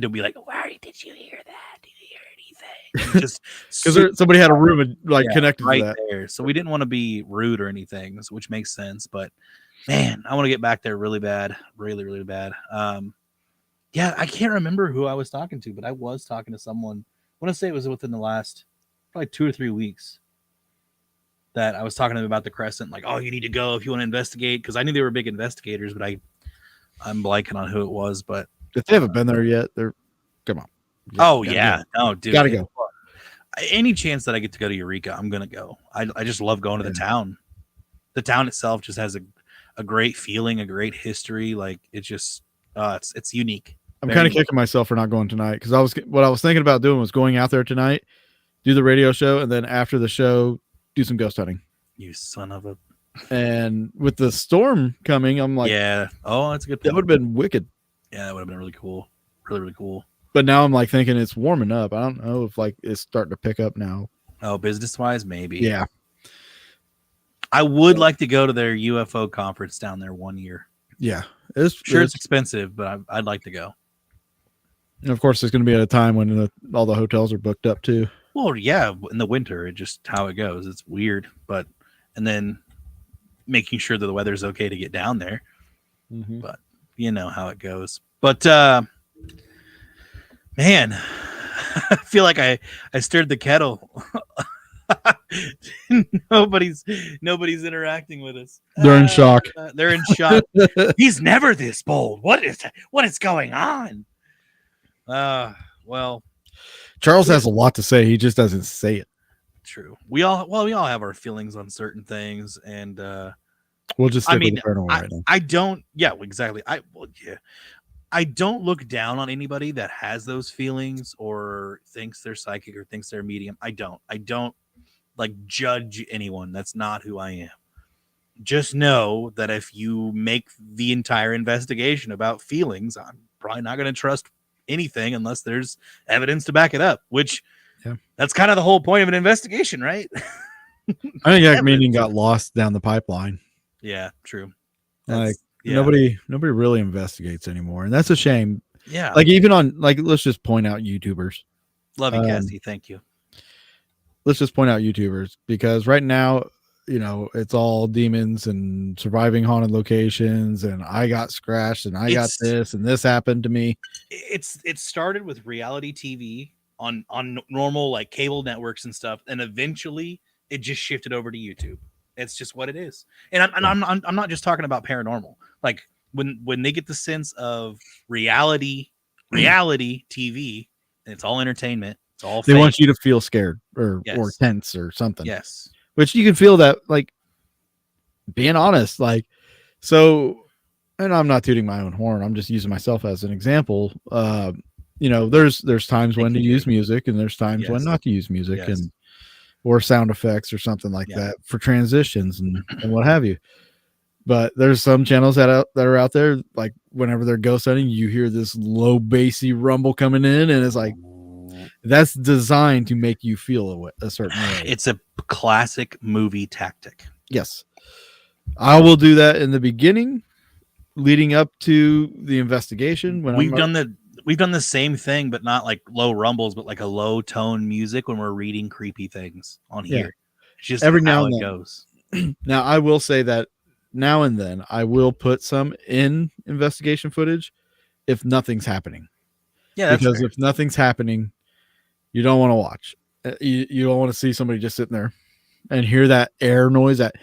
be like, why did you hear that? Did you hear anything? Just because somebody had a room connected right to that. there. So we didn't want to be rude or anything, which makes sense. But man, I want to get back there really bad. Really, really bad. Yeah, I can't remember who I was talking to, but I was talking to someone. I want to say it was within the last probably 2 or 3 weeks that I was talking to them about the Crescent. Like, oh, you need to go if you want to investigate, because I knew they were big investigators, but I'm blanking on who it was. But if they haven't been there yet, come on. Oh yeah, no, dude, gotta go. Any chance that I get to go to Eureka, I'm gonna go. I just love going to the town. The town itself just has a great feeling, a great history. Like it's just it's unique. I'm kind of kicking myself for not going tonight, because what I was thinking about doing was going out there tonight, do the radio show, and then after the show, do some ghost hunting. You son of a! And with the storm coming, I'm like, yeah. Oh, that's a good. That would have been wicked. Yeah, that would have been really cool. Really, really cool. But now I'm like thinking it's warming up. I don't know if like it's starting to pick up now. Oh, business wise, maybe. Yeah. I would like to go to their UFO conference down there one year. Yeah. It's expensive, but I'd like to go. And of course, it's going to be at a time when all the hotels are booked up too. Well, yeah, in the winter, it's just how it goes. It's weird, and then making sure that the weather's okay to get down there. Mm-hmm. But you know how it goes. But man, I feel like I stirred the kettle. Nobody's interacting with us. They're in shock. They're in shock. He's never this bold. What is going on? Well, Charles has a lot to say. He just doesn't say it. True. We all have our feelings on certain things, and we'll just stick with the paranormal right now. I don't. Yeah, exactly. I don't look down on anybody that has those feelings or thinks they're psychic or thinks they're medium. I don't like judge anyone. That's not who I am. Just know that if you make the entire investigation about feelings, I'm probably not going to trust anything unless there's evidence to back it up, which that's kind of the whole point of an investigation, right? I think that meeting got lost down the pipeline. Yeah, true. Nobody really investigates anymore, and that's a shame. Yeah, like even on let's just point out YouTubers. Love you, Cassie. Thank you. Let's just point out YouTubers, because right now, it's all demons and surviving haunted locations, and I got scratched, and I got this, and this happened to me. It started with reality TV on normal like cable networks and stuff, and eventually it just shifted over to YouTube. It's just what it is. And I'm not just talking about paranormal. Like when they get the sense of reality TV, and it's all entertainment, it's all they fake. Want you to feel scared or tense or something. Yes. Which you can feel that, like, being honest, like, so, and I'm not tooting my own horn. I'm just using myself as an example. There's times when to use music, and there's times when not to use music, or sound effects or something like that for transitions and what have you. But there's some channels that are out there, like whenever they're ghost hunting, you hear this low bassy rumble coming in, and it's like, that's designed to make you feel a certain way. It's a classic movie tactic. Yes. I will do that in the beginning, leading up to the investigation. When we've done the same thing, but not like low rumbles, but like a low tone music when we're reading creepy things on here. It's just every now and then. It goes. Now, I will say that now and then I will put some in investigation footage if nothing's happening. Yeah, that's because fair. If nothing's happening, you don't want to watch. You don't want to see somebody just sitting there and hear that air noise. That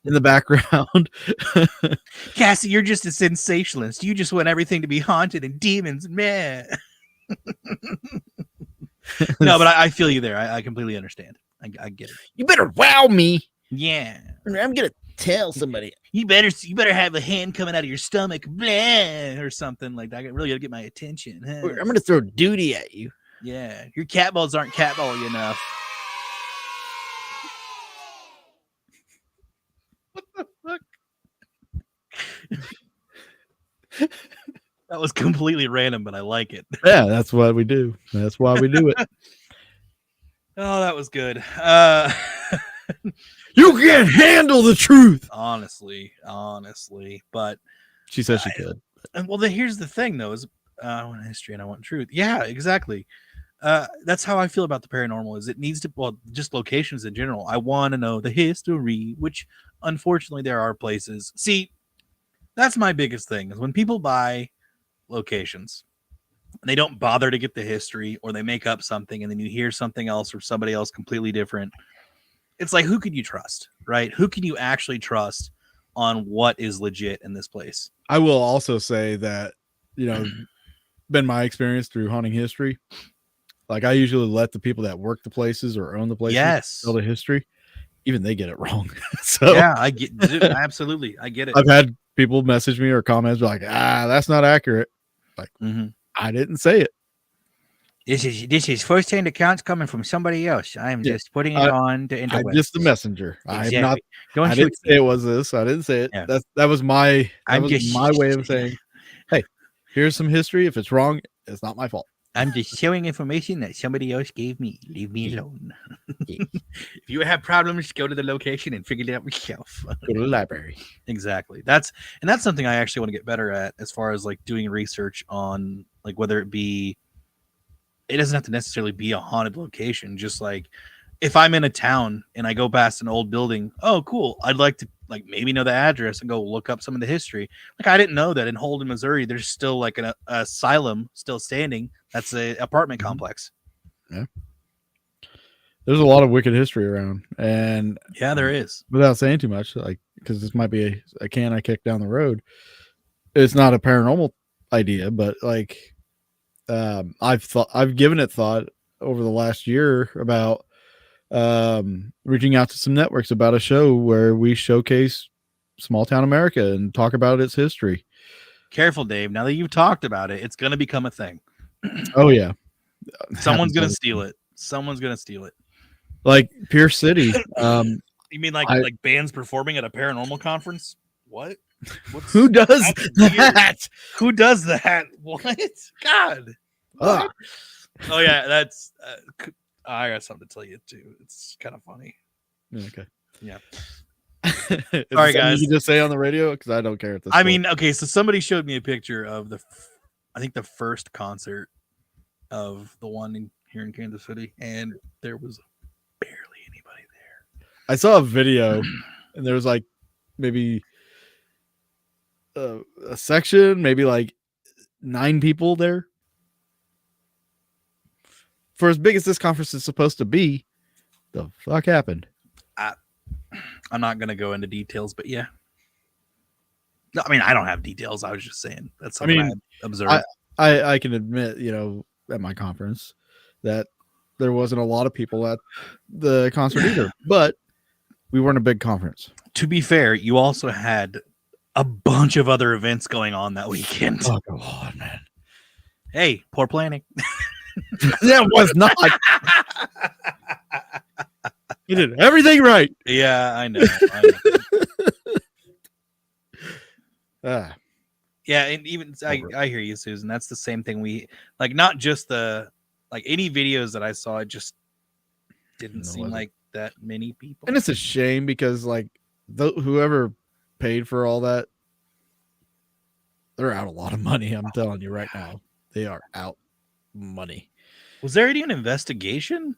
in the background. Cassie, you're just a sensationalist. You just want everything to be haunted and demons, man. No, but I feel you there. I completely understand. I get it. You better wow me. Yeah. I'm gonna tell somebody. You better have a hand coming out of your stomach, blah, or something like that. I really gotta get my attention. Huh? I'm gonna throw duty at you. Yeah, your cat balls aren't cat ball enough. What the fuck? That was completely random, but I like it. Yeah, that's what we do. That's why we do it. Oh, that was good. You can't handle the truth. Honestly, but She said she could. and well, here's the thing, though: is I want history and I want truth. Yeah, exactly. That's how I feel about the paranormal. Is it needs to, well, just locations in general. I want to know the history, which unfortunately there are places. See, that's my biggest thing is when people buy locations, they don't bother to get the history, or they make up something, and then you hear something else from somebody else completely different. It's like, who can you trust, right? Who can you actually trust on what is legit in this place? I will also say that, been my experience through haunting history. Like, I usually let the people that work the places or own the places tell the history. Even they get it wrong. So yeah, I get absolutely. I get it. I've had people message me or comments like, that's not accurate. Like, I didn't say it. This is first-hand accounts coming from somebody else. I am just putting it on the internet. I'm just the messenger. Exactly. I'm not. Don't I didn't say it was this. I didn't say it. Yeah. That was my. I'm my way of saying, hey, here's some history. If it's wrong, it's not my fault. I'm just sharing information that somebody else gave me. Leave me alone. If you have problems, go to the location and figure it out yourself. Go to the library. Exactly. That's something I actually want to get better at, as far as like doing research on, like, whether it be, it doesn't have to necessarily be a haunted location. Just like if I'm in a town and I go past an old building, oh, cool. I'd like to like maybe know the address and go look up some of the history. Like, I didn't know that in Holden, Missouri, there's still like an asylum still standing. That's a apartment complex. Yeah. There's a lot of wicked history around, and yeah, there is. Without saying too much, like, because this might be a can I kick down the road. It's not a paranormal idea, but like, I've given it thought over the last year about reaching out to some networks about a show where we showcase small town America and talk about its history. Careful, Dave. Now that you've talked about it, it's going to become a thing. Oh yeah. Someone's going to steal it. Someone's going to steal it. Like Pierce City. You mean like bands performing at a paranormal conference? What? Who does that? Who does that? What? God. What? Oh yeah, that's. I got something to tell you too. It's kind of funny. Okay. Yeah. Sorry, guys. You can just say on the radio because I don't care at this point. mean, okay. So somebody showed me a picture of I think the first concert of the one here in Kansas City, and there was barely anybody there. I saw a video, and there was like maybe a section, maybe like 9 people there. For as big as this conference is supposed to be, the fuck happened? I'm not going to go into details, but yeah. No, I mean, I don't have details. I was just saying that's something I observed. I can admit, at my conference that there wasn't a lot of people at the concert either, but we weren't a big conference. To be fair, you also had a bunch of other events going on that weekend. Oh, God, man. Hey, poor planning. That was not. You did everything right. Yeah, I know. Yeah, and even I hear you, Susan. That's the same thing. We like not just any videos that I saw. It just didn't seem like that many people. And it's a shame because like whoever paid for all that, they're out a lot of money. I'm telling you right now, they are out money. Was there any investigation?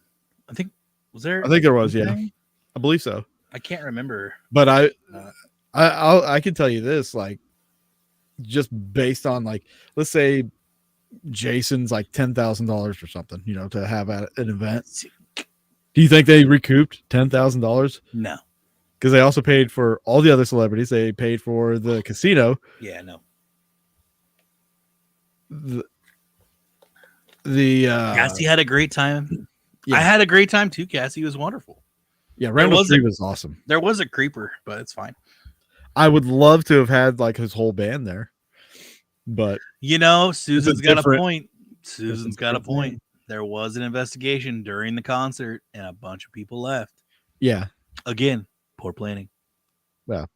I think there was. Yeah, I believe so. I can't remember, but I can tell you this, like, just based on like, let's say Jason's like $10,000 or something, to have at an event. Do you think they recouped $10,000? No. because they also paid for all the other celebrities. They paid for the casino. Yeah, no. Cassie had a great time. Yeah. I had a great time too. Cassie was wonderful. Yeah, Randall Street was awesome. There was a creeper, but it's fine. I would love to have had like his whole band there, but Susan's got a point. Susan's got a point. There was an investigation during the concert, and a bunch of people left. Yeah. Again, poor planning. Well,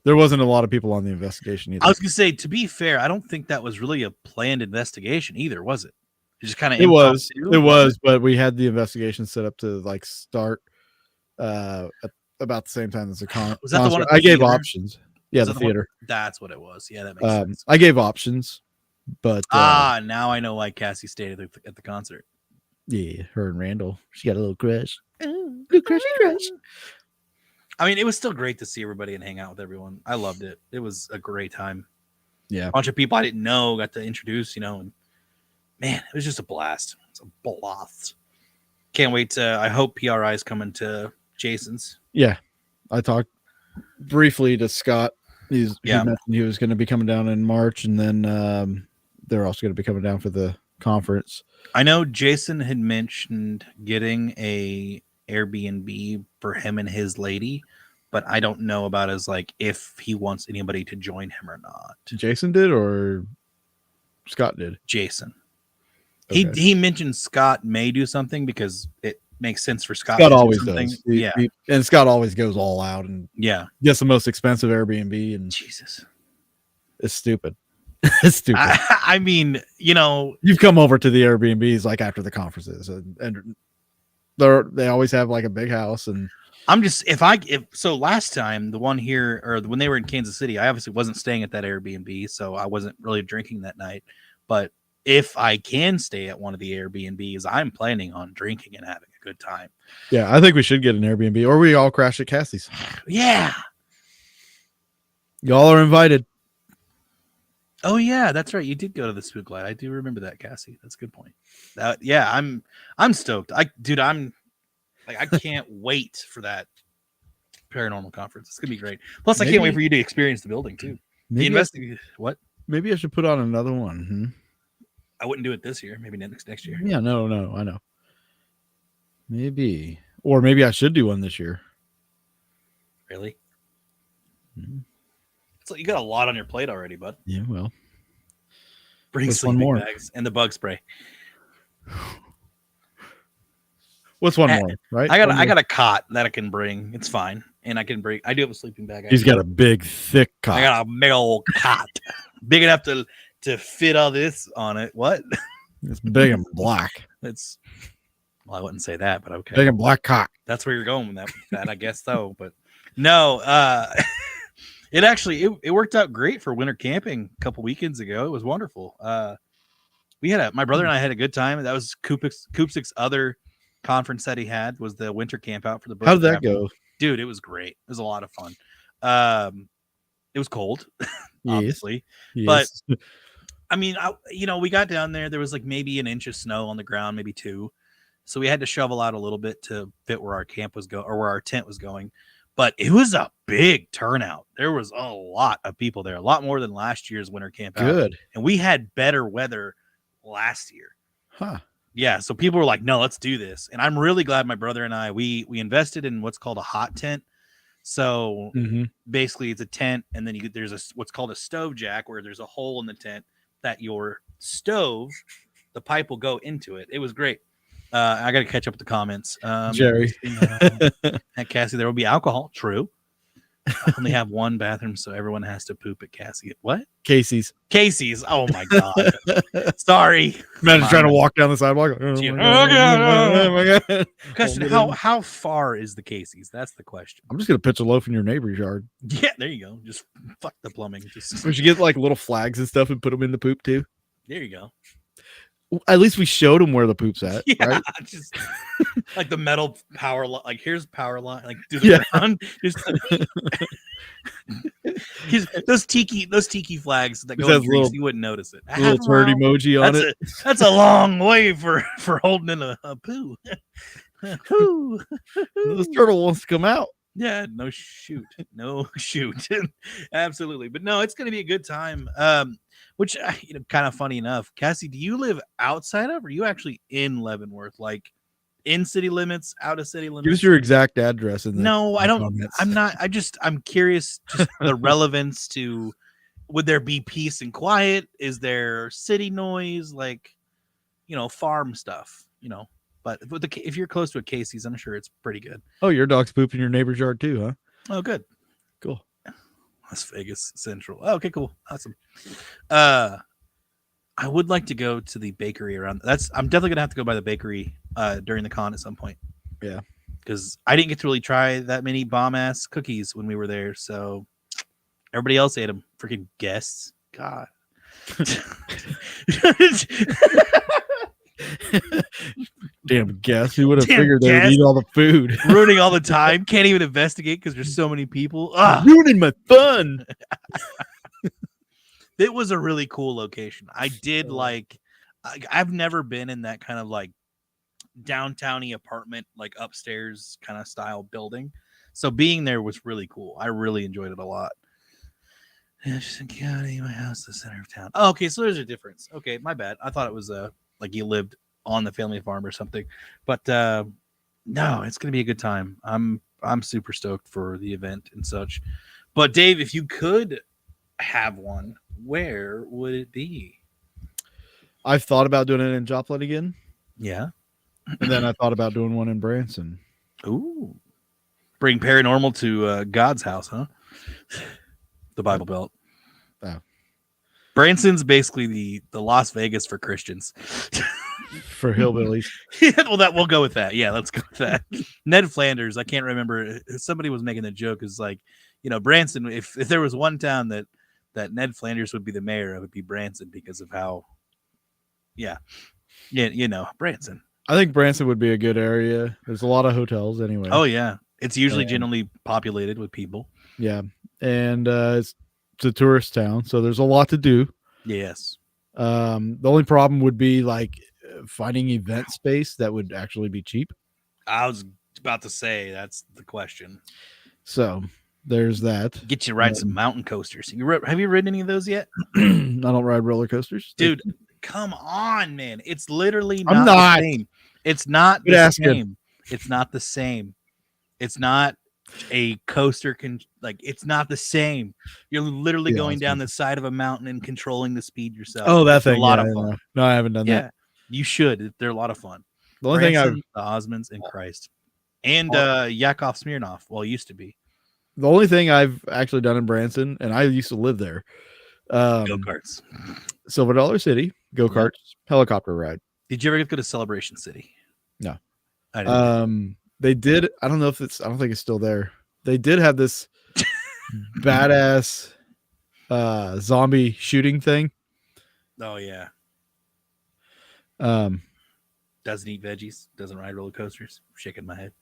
there wasn't a lot of people on the investigation either. I was gonna say, to be fair, I don't think that was really a planned investigation either, was it? It just kind of it was, but we had the investigation set up to like start about the same time as the concert. Was that the one at the I gave theater? options. Yeah, the theater. That's what it was. Yeah, that makes sense. I gave options, but now I know why Cassie stayed at the concert. Yeah, her and Randall. She got a little crush. Little crush. I mean, it was still great to see everybody and hang out with everyone. I loved it. It was a great time. Yeah, a bunch of people I didn't know got to introduce. And man, it was just a blast. It's a blast. Can't wait to. I hope PRI is coming to Jason's. Yeah, I talked briefly to Scott. He mentioned he was going to be coming down in March, and then they're also going to be coming down for the conference. I know Jason had mentioned getting a Airbnb for him and his lady, but I don't know about if he wants anybody to join him or not. Jason did, or Scott did? Jason. Okay. He mentioned Scott may do something because it makes sense for Scott. Scott always does. Yeah. And Scott always goes all out and gets the most expensive Airbnb. And Jesus, it's stupid. It's stupid. I mean, you've come over to the Airbnbs like after the conferences, and they always have like a big house. And I'm just so last time the one here or when they were in Kansas City, I obviously wasn't staying at that Airbnb, so I wasn't really drinking that night. But if I can stay at one of the Airbnbs, I'm planning on drinking and having a good time. Yeah, I think we should get an Airbnb, or we all crash at Cassie's. Yeah, y'all are invited. Oh yeah, that's right. You did go to the Spook Light. I do remember that, Cassie. That's a good point. I'm stoked. I can't wait for that paranormal conference. It's gonna be great. Plus, I can't wait for you to experience the building too. What? Maybe I should put on another one. I wouldn't do it this year. Maybe next year. Yeah, no, I know. Maybe I should do one this year. Really? Mm-hmm. So you got a lot on your plate already, bud. Yeah, well. Bring sleeping bags and the bug spray. What's one more, right? I got a cot that I can bring. It's fine. And I do have a sleeping bag. He's got a big, thick cot. I got a big old cot. Big enough to fit all this on it. What? It's big and black. Well, I wouldn't say that, but okay. Big and black cock. That's where you're going with that, I guess so. But no, it actually it worked out great for winter camping a couple weekends ago. It was wonderful. My brother and I had a good time. That was Koopsik's other conference that he had was the winter camp out for the. How did that go? Dude, it was great. It was a lot of fun. It was cold, obviously, yes. But I mean, we got down there. There was like maybe an inch of snow on the ground, maybe 2. So we had to shovel out a little bit to fit where our camp was or where our tent was going. But it was a big turnout. There was a lot of people there, a lot more than last year's winter camp. Good. And we had better weather last year. Huh. Yeah. So people were like, no, let's do this. And I'm really glad my brother and I, we invested in what's called a hot tent. So basically it's a tent, and then there's what's called a stove jack, where there's a hole in the tent that your stove, the pipe will go into it. It was great. I got to catch up with the comments. Jerry. At Cassie, there will be alcohol. True. I only have one bathroom, so everyone has to poop at Cassie. What? Casey's. Oh my God. Sorry. Imagine trying to walk down the sidewalk. Oh my God. Question: How far is the Casey's? That's the question. I'm just gonna pitch a loaf in your neighbor's yard. Yeah, there you go. Just fuck the plumbing. We should get like little flags and stuff and put them in the poop too. There you go. At least we showed him where the poop's at. Yeah, right? Just like the metal power line. Like here's power line. Like do the ground. Those tiki flags that go in grease, you wouldn't notice it. Little turd emoji on it. That's a long way for holding in a poo. Whoo! This turtle wants to come out. Yeah, no shoot. Absolutely. But no, it's going to be a good time. Which, kind of funny enough, Cassie, do you live outside of, or are you actually in Leavenworth? Like in city limits, out of city limits? Give us your exact address. No, I don't. I'm not. I'm curious, just the relevance to, would there be peace and quiet? Is there city noise? Like, farm stuff, but if you're close to a Casey's, I'm sure it's pretty good. Oh, your dog's pooping your neighbor's yard too, huh? Oh, good. Cool. Las Vegas Central. Oh, okay, cool. Awesome. I would like to go to the bakery around. I'm definitely gonna have to go by the bakery during the con at some point. Yeah. Because I didn't get to really try that many bomb ass cookies when we were there. So everybody else ate them. Freaking guests. God. Damn guess. Who would have figured they would eat all the food? Ruining all the time. Can't even investigate because there's so many people. Ruining my fun. It was a really cool location. I did I've never been in that kind of like downtowny apartment, like upstairs kind of style building. So being there was really cool. I really enjoyed it a lot. County, my house, the center of town. Oh, okay, so there's a difference. Okay, my bad. I thought it was like you lived on the family farm or something. But no, it's gonna be a good time. I'm super stoked for the event and such. But Dave, if you could have one, where would it be? I've thought about doing it in Joplin again. Yeah. And then I thought about doing one in Branson. Ooh. Bring paranormal to God's house, huh? The Bible Belt. Oh. Branson's basically the Las Vegas for Christians. For hillbillies. Yeah, well, we'll go with that. Yeah, let's go with that. Ned Flanders, I can't remember. Somebody was making the joke. Is like, Branson, if there was one town that Ned Flanders would be the mayor, it would be Branson because of how, Branson. I think Branson would be a good area. There's a lot of hotels anyway. Oh, yeah. It's usually generally populated with people. Yeah. And it's a tourist town, so there's a lot to do. Yes. The only problem would be like finding event space that would actually be cheap. I was about to say that's the question. So there's that. Get you ride some mountain coasters. Have you ridden any of those yet? I don't ride roller coasters, dude. Come on, man! It's literally not the same. It's not the same. It's not the same. It's not a coaster it's not the same. You're literally going down the side of a mountain and controlling the speed yourself. Oh, that thing. A lot of fun. No, I haven't done that. You should. They're a lot of fun. The only thing the Osmonds and Christ and Yakov Smirnoff. Well, it used to be. The only thing I've actually done in Branson, and I used to live there. Go-karts. Silver Dollar City, go-karts, helicopter ride. Did you ever go to Celebration City? No. I didn't. They did. I don't know if I don't think it's still there. They did have this badass zombie shooting thing. Oh yeah. Doesn't eat veggies. Doesn't ride roller coasters. I'm shaking my head.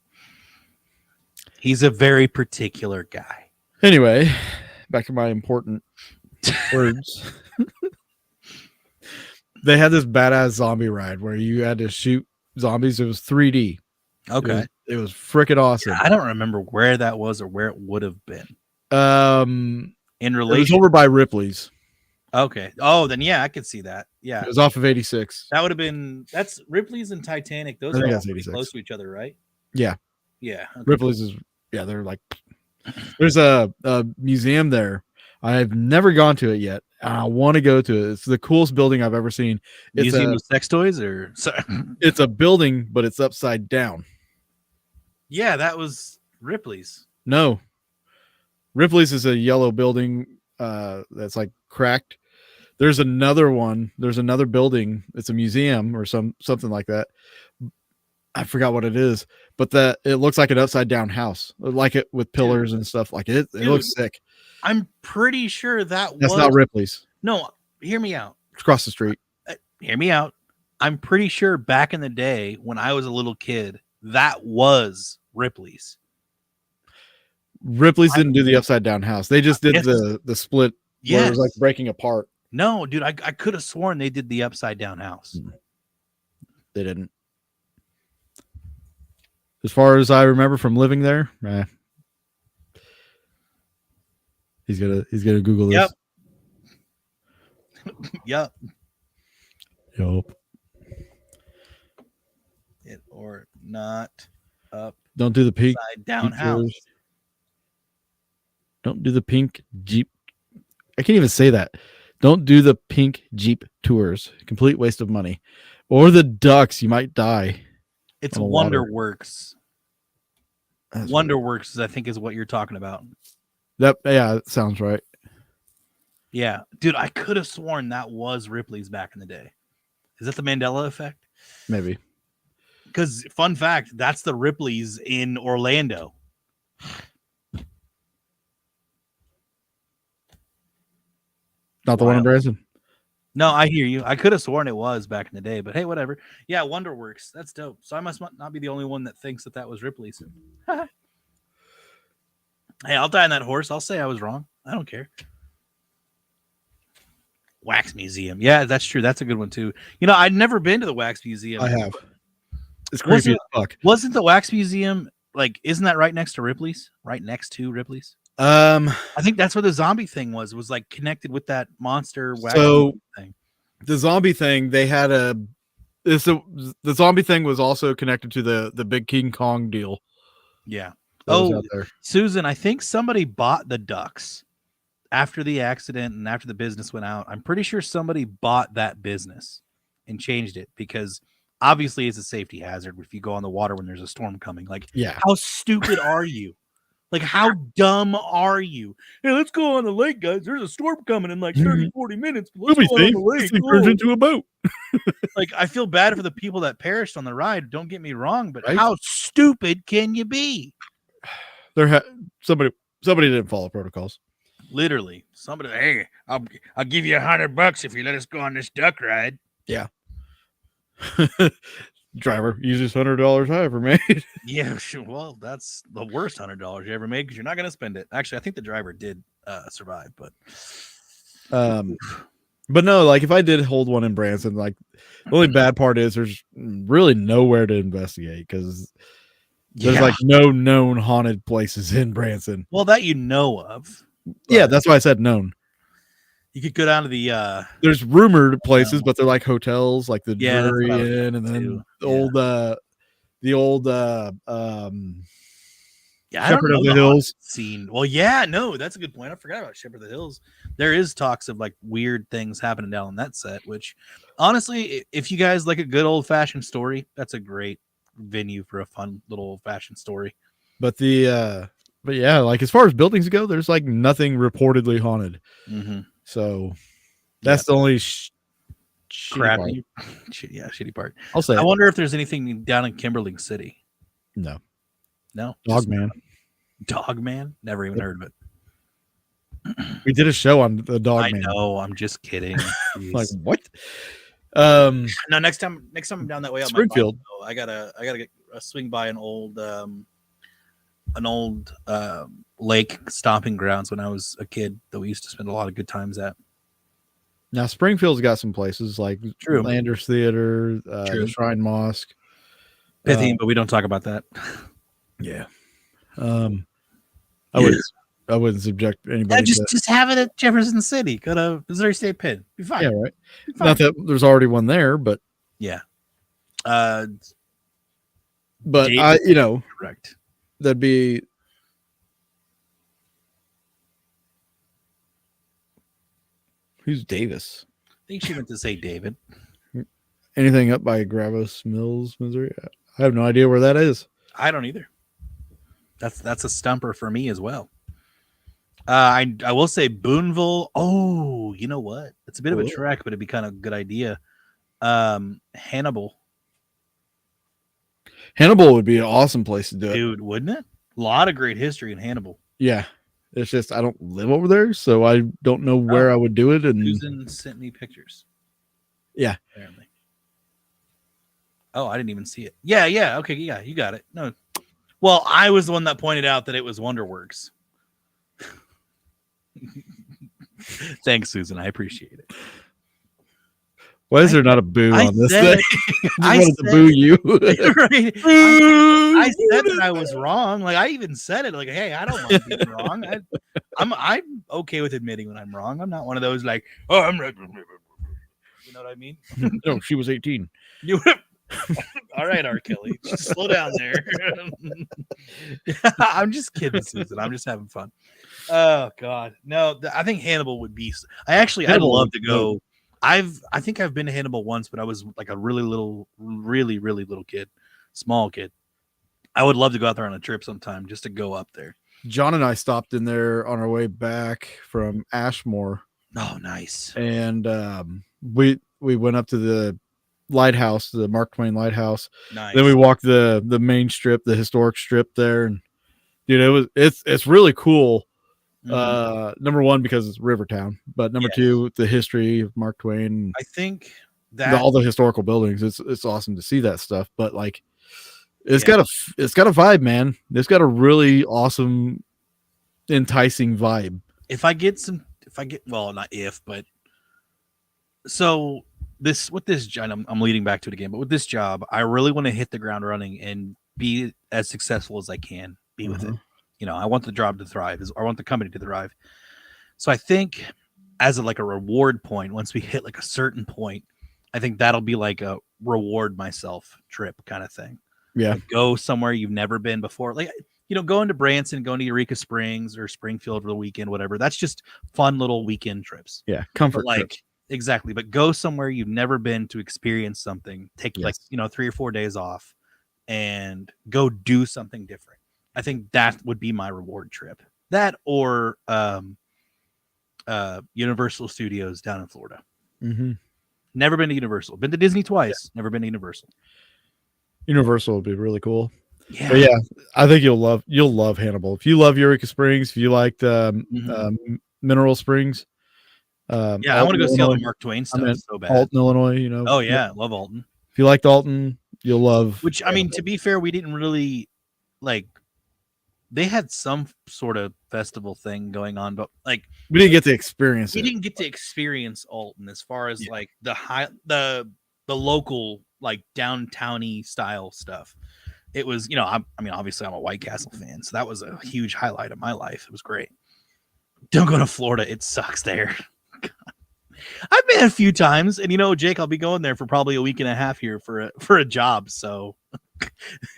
He's a very particular guy. Anyway, back to my important words. They had this badass zombie ride where you had to shoot zombies. It was 3D. Okay. It was freaking awesome. I don't remember where that was or where it would have been. In relation, it was over by Ripley's. Okay. Oh, then yeah, I could see that. Yeah. It was off of 86. That would have been. That's Ripley's and Titanic. Those are all pretty close to each other, right? Yeah. Yeah. Okay. Ripley's is. Yeah, they're like. There's a museum there. I've never gone to it yet. I want to go to it. It's the coolest building I've ever seen. It's Museum of sex toys, or sorry. It's a building, but it's upside down. Yeah, that was Ripley's. No, Ripley's is a yellow building that's like cracked. There's another one. There's another building. It's a museum or something like that. I forgot what it is, but it looks like an upside down house, like it with pillars and stuff. Like it looks sick. I'm pretty sure that's not Ripley's. No, hear me out. It's across the street. Hear me out. I'm pretty sure back in the day when I was a little kid, that was Ripley's. Ripley's didn't do the upside down house. They just did the split. Where it was like breaking apart. No, dude, I could have sworn they did the upside down house. They didn't. As far as I remember from living there, he's gonna Google this. Yep. Yup. It or not up Don't do the pink side down Jeep house. tours. Don't do the pink Jeep. I can't even say that. Don't do the pink Jeep tours. Complete waste of money. Or the ducks. You might die. It's on the water. Wonderworks. That's Wonderworks, I think, is what you're talking about. that sounds right. Yeah, dude, I could have sworn that was Ripley's back in the day. Is that the Mandela effect? Maybe. Because fun fact, that's the Ripley's in Orlando. Not the one in Branson. No, I hear you. I could have sworn it was back in the day, but hey, whatever. Yeah, Wonderworks. That's dope. So I must not be the only one that thinks that was Ripley's. Hey, I'll die on that horse. I'll say I was wrong. I don't care. Wax Museum. Yeah, that's true. That's a good one too. You know, I'd never been to the Wax Museum. I have. It's creepy as fuck. Wasn't the Wax Museum isn't that right next to Ripley's? Right next to Ripley's? I think that's where the zombie thing was like connected with that monster wax thing. The zombie thing, they had the zombie thing was also connected to the big King Kong deal. Yeah. Oh, Susan, I think somebody bought the ducks after the accident and after the business went out. I'm pretty sure somebody bought that business and changed it because obviously it's a safety hazard if you go on the water when there's a storm coming. How stupid are you? How dumb are you? Hey, let's go on the lake, guys. There's a storm coming in 30, 40 minutes. Let's go on the lake. This turns into a boat. I feel bad for the people that perished on the ride. Don't get me wrong, but how stupid can you be? Somebody didn't follow protocols. Literally, somebody. Hey, I'll give you $100 if you let us go on this duck ride. Yeah. Driver uses $100 I ever made. Yeah, sure. Well, that's the worst $100 you ever made because you're not going to spend it. Actually, I think the driver did survive, but no, if I did hold one in Branson, the only bad part is there's really nowhere to investigate because there's no known haunted places in Branson. Well, that you know of. Yeah, that's why I said known. You could go down to the there's rumored places, but they're hotels, the Drury Inn, and then the old Shepherd of the Hills scene. Well, yeah, no, that's a good point. I forgot about Shepherd of the Hills. There is talks of weird things happening down on that set, which honestly, if you guys like a good old fashioned story, that's a great venue for a fun little old fashioned story. But yeah, as far as buildings go, there's nothing reportedly haunted. Mm-hmm. So that's the only crappy, shitty part. I'll say. I wonder if there's anything down in Kimberling City. No. Dogman. Never even heard of it. We did a show on the Dogman. I know. I'm just kidding. What? No. Next time I'm down that way, Springfield. I gotta get a swing by an old lake stomping grounds when I was a kid that we used to spend a lot of good times at. Now Springfield's got some places True. Landers Theater, the Shrine Mosque. Pythian, but we don't talk about that. Yeah. I wouldn't subject anybody. Just have it at Jefferson City. Go to Missouri State Penn. Be fine. Yeah, right. Not that there's already one there, but yeah. But correct. That'd be. Who's Davis? I think she meant to say David. Anything up by Gravos Mills, Missouri? I have no idea where that is. I don't either. That's a stumper for me as well. I will say Boonville. Oh, you know what? It's a bit of a trek, but it'd be kind of a good idea. Hannibal. Hannibal would be an awesome place to do it. Dude, wouldn't it? A lot of great history in Hannibal. Yeah. It's just I don't live over there, so I don't know where I would do it. And Susan sent me pictures. Yeah. Apparently. Oh, I didn't even see it. Yeah. Okay, yeah, you got it. No. Well, I was the one that pointed out that it was Wonderworks. Thanks, Susan. I appreciate it. Why is there not a boo I on this said- thing? I I wanted to said- boo you. Right? I said that I was wrong. Like I even said it. Like, hey, I don't mind being wrong. I'm okay with admitting when I'm wrong. I'm not one of those like, oh, I'm right. You know what I mean? No, she was 18. You. All right, R. Kelly, just slow down there. I'm just kidding, Susan. I'm just having fun. Oh God, no. I think Hannibal would be. I'd Hannibal love would to be go. I think I've been to Hannibal once, but I was like a really little kid, small kid. I would love to go out there on a trip sometime just to go up there. John and I stopped in there on our way back from Ashmore, Oh, nice. and we went up to the lighthouse, the Mark Twain Lighthouse. Nice. Then we walked the main strip, the historic strip there, and dude, it's really cool. Mhm. Number one, because it's Rivertown, but number Yes. two, the history of Mark Twain, I think that all the historical buildings. It's awesome to see that stuff, but like it's Yeah. got a vibe, man. It's got a really awesome, enticing vibe. well, not if, but so with this job, I'm leading back to it again, but with this job, I really want to hit the ground running and be as successful as I can be with it. You know, I want the job to thrive. I want the company to thrive. So I think as a reward point, once we hit like a certain point, I think that'll be like a reward myself trip kind of thing. Yeah. Like go somewhere you've never been before. Like, going to Branson, going to Eureka Springs or Springfield for the weekend, whatever. That's just fun little weekend trips. Yeah, comfort But trips. exactly. But go somewhere you've never been to experience something. Take Yes. 3 or 4 days off and go do something different. I think that would be my reward trip. That or Universal Studios down in Florida. Mm-hmm. Never been to Universal. Been to Disney twice. Never been to Universal. Universal would be really cool. Yeah. But yeah, I think you'll love Hannibal. If you love Eureka Springs, if you liked Mineral Springs, I want to go see all the Mark Twain stuff so bad. Alton, Illinois, Oh yeah, love Alton. If you liked Alton, you'll love. Which I mean, to be fair, we didn't really they had some sort of festival thing going on, but we didn't get to experience we it. didn't get to experience Alton as far as the local downtowny style stuff. It was, I mean, obviously I'm a White Castle fan, so that was a huge highlight of my life. It was great. Don't go to Florida; it sucks there. God. I've been a few times, and Jake, I'll be going there for probably a week and a half here for a job. So I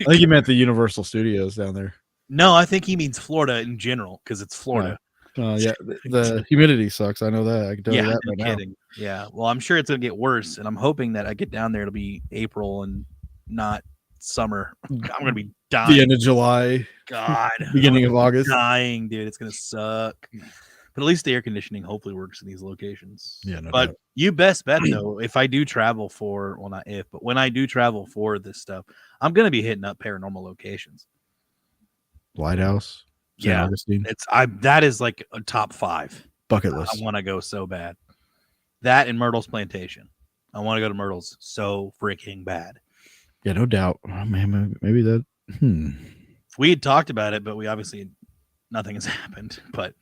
think you meant the Universal Studios down there. no, I think he means Florida in general because it's Florida. Yeah, the humidity sucks. I know that. I can tell you that no right now. kidding. Yeah, well, I'm sure it's gonna get worse, and I'm hoping that I get down there. It'll be April and not summer. I'm gonna be dying. The end of July, God, beginning of August. dying, dude. It's gonna suck. But at least the air conditioning hopefully works in these locations. Yeah, no but doubt. you best bet though, if I do travel for, well, not if, but when I do travel for this stuff, I'm gonna be hitting up paranormal locations. Lighthouse. St. Yeah, Augustine. that is like a top 5 Bucket list. I want to go so bad. That and Myrtle's Plantation. I want to go to Myrtle's so freaking bad. Yeah, no doubt. Oh, man, maybe that. We had talked about it, but we obviously nothing has happened. But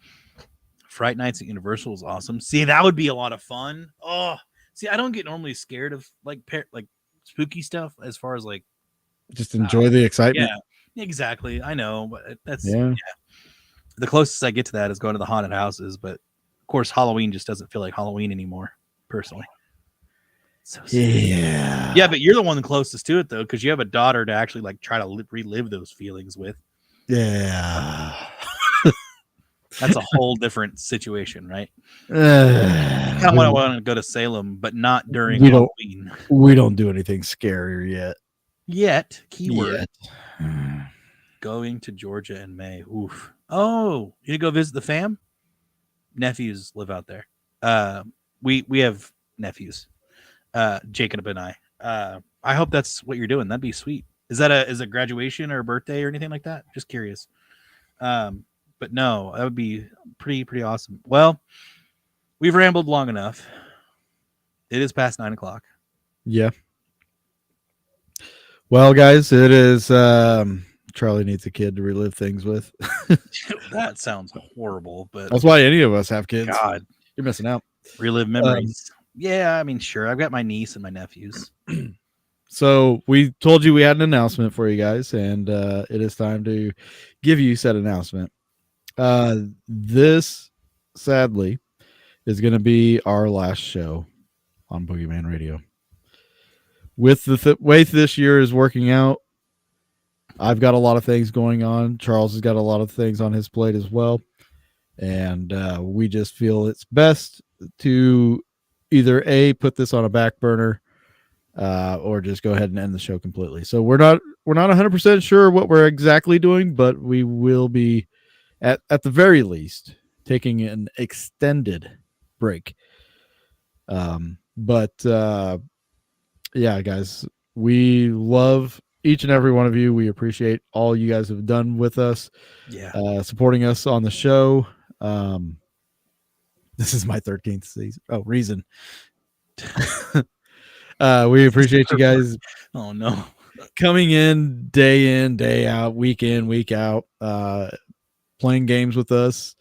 Fright Nights at Universal is awesome. See, that would be a lot of fun. Oh, see, I don't get normally scared of like spooky stuff as far as Just enjoy the excitement. Yeah, exactly. I know, but that's Yeah. The closest I get to that is going to the haunted houses, but of course, Halloween just doesn't feel like Halloween anymore, personally. So Yeah. yeah, but you're the one closest to it though, because you have a daughter to actually try to relive those feelings with. Yeah. That's a whole different situation, right? I kind of want to go to Salem, but not during Halloween. We don't do anything scarier yet. Yet, keyword. Going to Georgia in May. Oof. Oh, you go visit the fam? Nephews live out there. We have nephews. Jacob and I. I hope that's what you're doing. That'd be sweet. Is a graduation or a birthday or anything like that? Just curious. But no, that would be pretty awesome. Well, we've rambled long enough. It is past 9:00. Yeah. Well, guys, it is Charlie needs a kid to relive things with. That sounds horrible, but That's why any of us have kids. God, You're missing out. relive memories. Yeah, I mean, sure. I've got my niece and my nephews. So we told you we had an announcement for you guys, and it is time to give you said announcement. This, sadly, is going to be our last show on Boogeyman Radio. With the way this year is working out, I've got a lot of things going on. Charles has got a lot of things on his plate as well. And we just feel it's best to either A, put this on a back burner, or just go ahead and end the show completely. So we're not 100% sure what we're exactly doing, but we will be at the very least taking an extended break. But yeah, guys, we love each and every one of you. We appreciate all you guys have done with us. Yeah. Supporting us on the show. This is my 13th season. Oh, reason. We appreciate you guys. Oh no. Coming in, day out, week in, week out, playing games with us,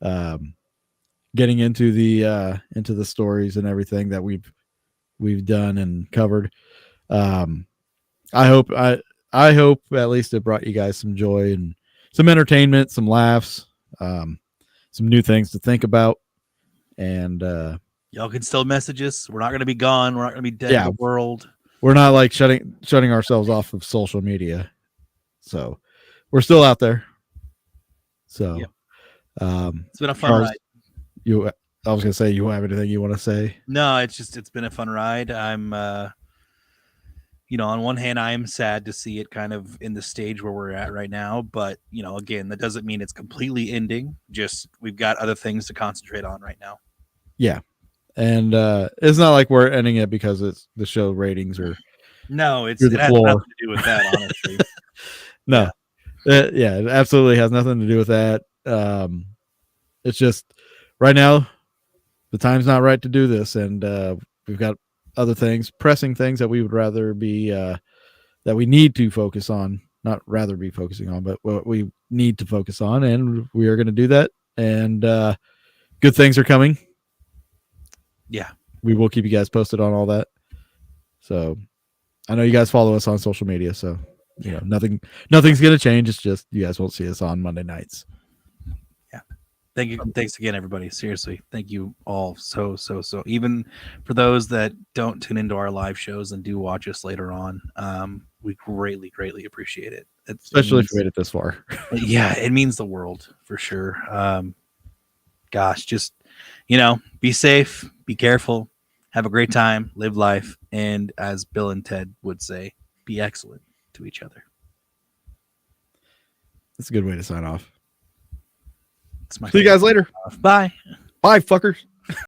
getting into the stories and everything that we've done and covered. I hope at least it brought you guys some joy and some entertainment, some laughs, some new things to think about. And y'all can still message us. We're not going to be gone. We're not going to be dead Yeah. in the world. We're not like shutting ourselves off of social media. So we're still out there. So It's been a fun Charles, ride. I was gonna say, you have anything you want to say? No, it's been a fun ride. I'm on one hand, I am sad to see it kind of in the stage where we're at right now, but again, that doesn't mean it's completely ending. Just we've got other things to concentrate on right now. Yeah. And it's not like we're ending it because it's the show ratings or no, it the has floor. nothing to do with that, honestly. No. Yeah, it absolutely has nothing to do with that. It's just right now the time's not right to do this, and we've got other things, pressing things that we would rather be that we need to focus on, not rather be focusing on, but what we need to focus on, and we are going to do that. And good things are coming. Yeah, we will keep you guys posted on all that. So I know you guys follow us on social media, so nothing's going to change. It's just you guys won't see us on Monday nights. Yeah. Thank you. Thanks again, everybody. Seriously. Thank you all so. Even for those that don't tune into our live shows and do watch us later on, we greatly appreciate it. Especially if you made it this far. Yeah, it means the world for sure. Gosh, just, be safe, be careful, have a great time, live life, and as Bill and Ted would say, be excellent to each other. That's a good way to sign off. It's my See you guys later. Bye. Bye, fuckers.